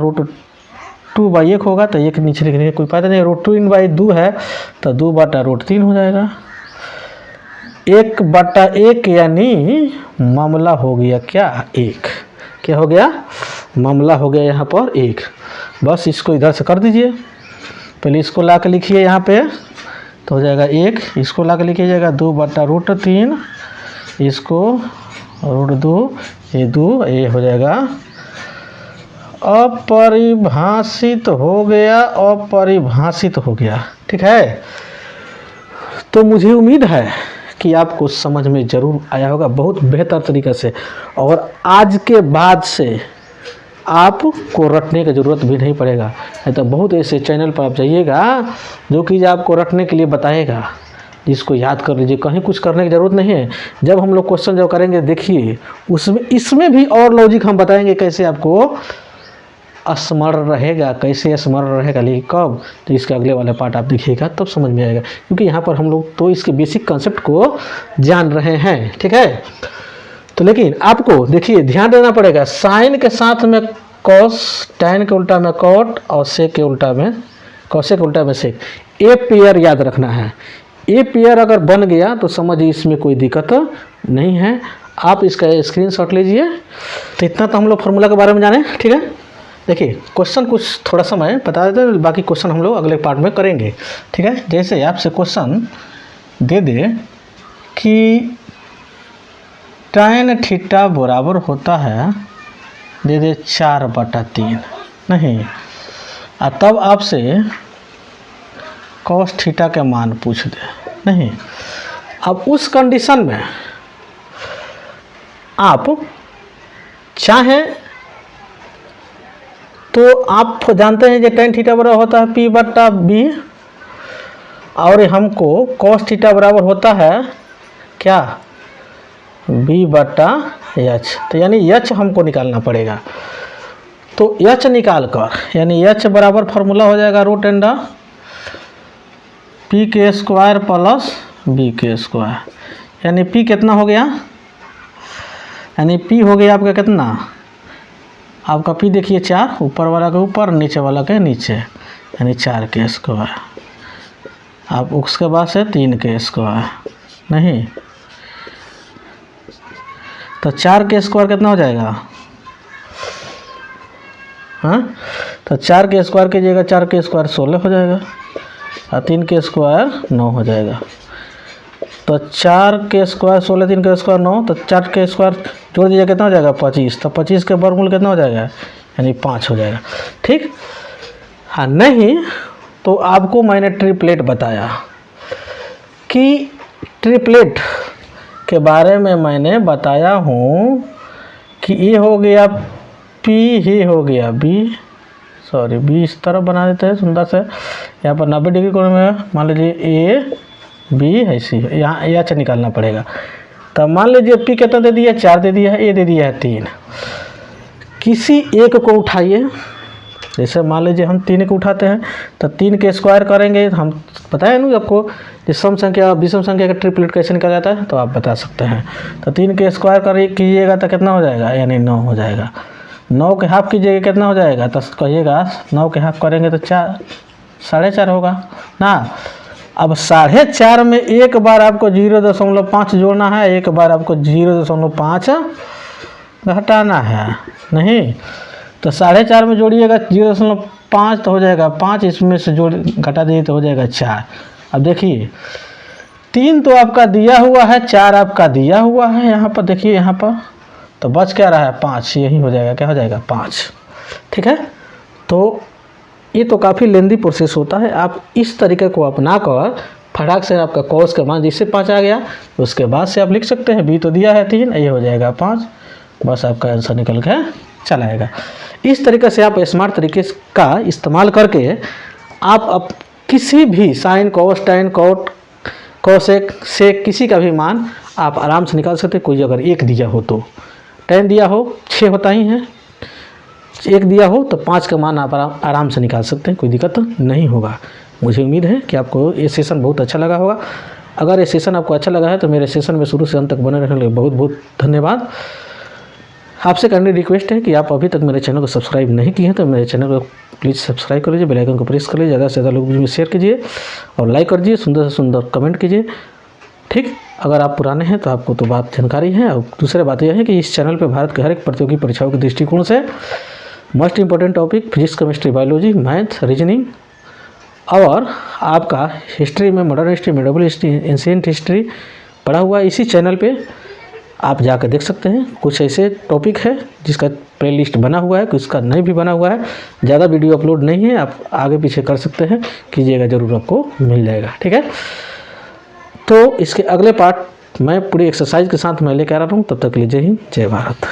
√2/1 होगा, तो 1 नीचे लिखने का कोई फायदा नहीं है। √3/2 है तो 2/√3 हो जाएगा। 1/1 यानी मामला हो गया क्या, 1। क्या हो गया, मामला हो गया यहाँ पर 1। बस इसको इधर से कर दीजिए, पहले इसको ला के लिखिए यहाँ पे, तो हो जाएगा 1, इसको ला के लिखिए जाएगा 2/√3, इसको √2, ये 2, ये हो जाएगा अपरिभाषित हो गया, अपरिभाषित हो गया। ठीक है, तो मुझे उम्मीद है कि आपको समझ में ज़रूर आया होगा बहुत बेहतर तरीक़े से, और आज के बाद से आपको रटने की ज़रूरत भी नहीं पड़ेगा। नहीं तो बहुत ऐसे चैनल पर आप जाइएगा जो कि आपको रटने के लिए बताएगा, जिसको याद कर लीजिए, कहीं कुछ करने की ज़रूरत नहीं है। जब हम लोग क्वेश्चन जब करेंगे देखिए उसमें इसमें भी और लॉजिक हम बताएंगे कैसे आपको स्मरण रहेगा, कैसे स्मरण रहेगा, लेकिन कब, तो इसके अगले वाले पार्ट आप देखिएगा तब समझ में आएगा, क्योंकि यहाँ पर हम लोग तो इसके बेसिक कंसेप्ट को जान रहे हैं। ठीक है, तो लेकिन आपको देखिए ध्यान देना पड़ेगा, साइन के साथ में कॉस, टैन के उल्टा में कॉट और सेक के उल्टा में कॉसेक के उल्टा में सेक, ए पेयर याद रखना है। ए पेयर अगर बन गया तो समझिए इसमें कोई दिक्कत नहीं है। आप इसका स्क्रीनशॉट लीजिए। तो इतना तो हम लोग फार्मूला के बारे में जाने। ठीक है, देखिए क्वेश्चन कुछ थोड़ा समय बता देते हैं, बाकी क्वेश्चन हम लोग अगले पार्ट में करेंगे। ठीक है, जैसे आपसे क्वेश्चन दे दे कि tan थीटा बराबर होता है, दे दे 4/3, नहीं, और तब आपसे cos थीटा के मान पूछ दे, नहीं। अब उस कंडीशन में आप चाहें तो आप जानते हैं कि tan थीटा बराबर होता है P/B, और हमको cos थीटा बराबर होता है क्या, B/H। तो यानी H हमको निकालना पड़ेगा। तो H निकाल कर, यानी H बराबर फार्मूला हो जाएगा √2 P² प्लस B², यानी P कितना हो गया, यानी P हो गया आपका कितना, आपका P देखिए 4, ऊपर वाला के ऊपर नीचे वाला के नीचे, यानी 4² आप उसके बाद से 3² नहीं, तो 4² कितना हो जाएगा, हाँ, तो 4² की जगह 4² 16 हो जाएगा और 3² 9 हो जाएगा। तो 4² 16, 3² 9, तो 4² जोड़ दीजिए कितना हो जाएगा 25, तो 25 के वर्गमूल कितना हो जाएगा, यानी 5 हो जाएगा। ठीक, हाँ, नहीं तो आपको मैंने ट्रिपलेट बताया कि ट्रिपलेट के बारे में मैंने बताया हूँ कि ये हो गया P, ही हो गया B, सॉरी B इस तरफ बना देते हैं सुंदर से, यहाँ पर 90 डिग्री कोण में मान लीजिए A B ऐसी, यहाँ H निकालना पड़ेगा। तब मान लीजिए P कितना दे दिया, 4 दे दिया है, A दे दिया है 3, किसी एक को उठाइए। जैसे मान लीजिए हम 3 को उठाते हैं तो 3 के स्क्वायर करेंगे, हम बताए ना आपको जिस सम संख्या विषम संख्या का ट्रिपलेट कैसे निकल जाता है, तो आप बता सकते हैं। तो 3 के स्क्वायर कीजिएगा तो कितना हो जाएगा, यानी 9 हो जाएगा। 9 के हाफ कीजिएगा कितना हो जाएगा, तो कहिएगा 9 के हाफ करेंगे तो 4.5 होगा ना। अब 4.5 में एक बार आपको 0.5 जोड़ना है, एक बार आपको 0.5 घटाना है, नहीं। तो 4.5 में जोड़िएगा 0.5 तो हो जाएगा 5, इसमें से जोड़ घटा दीजिए तो हो जाएगा 4। अब देखिए 3 तो आपका दिया हुआ है, 4 आपका दिया हुआ है, यहाँ पर देखिए, यहाँ पर तो बच क्या रहा है 5, यही हो जाएगा, क्या हो जाएगा 5। ठीक है, तो ये तो काफ़ी लेंदी प्रोसेस होता है। आप इस तरीके को अपना कर फटाक से आपका कॉस का मान जिससे 5 आ गया, उसके बाद से आप लिख सकते हैं B तो दिया है 3, ये हो जाएगा 5, बस आपका आंसर निकल के चला आएगा। इस तरीके से आप स्मार्ट तरीके का इस्तेमाल करके आप किसी भी sine, cos, tan, cot, cosec, sec किसी का भी मान आप आराम से निकाल सकते हैं। कोई अगर 1 दिया हो तो टैन दिया हो 6 होता ही है, 1 दिया हो तो 5 का मान आप आराम से निकाल सकते हैं, कोई दिक्कत नहीं होगा। मुझे उम्मीद है कि आपको ये सेशन बहुत अच्छा लगा होगा। अगर ये सेशन आपको अच्छा लगा है तो मेरे सेशन में शुरू से अंत तक बने रहने के लिए बहुत बहुत धन्यवाद। आपसे करने रिक्वेस्ट है कि आप अभी तक मेरे चैनल को सब्सक्राइब नहीं किए हैं तो मेरे चैनल को प्लीज़ सब्सक्राइब कर लीजिए, बेल आइकन को प्रेस कर लीजिए, ज़्यादा से ज़्यादा लोगों में शेयर कीजिए और लाइक कर दीजिए, सुंदर से सुंदर कमेंट कीजिए। ठीक, अगर आप पुराने हैं तो आपको तो बात जानकारी है। और दूसरी बात यह है कि इस चैनल पर भारत के हर एक प्रतियोगी परीक्षाओं के दृष्टिकोण से most important topic physics, chemistry, biology, math, reasoning और आपका हिस्ट्री में, modern history, medieval history, ancient history पढ़ा हुआ है। इसी चैनल पे आप जाकर देख सकते हैं। कुछ ऐसे टॉपिक है जिसका प्लेलिस्ट बना हुआ है, कुछ का नहीं भी बना हुआ है। ज़्यादा वीडियो अपलोड नहीं है, आप आगे पीछे कर सकते हैं, कीजिएगा ज़रूर, आपको मिल जाएगा। ठीक है, तो इसके अगले पार्ट मैं पूरी एक्सरसाइज के साथ मैं लेकर आ रहा हूँ। तब तक के लिए जय हिंद, जय भारत।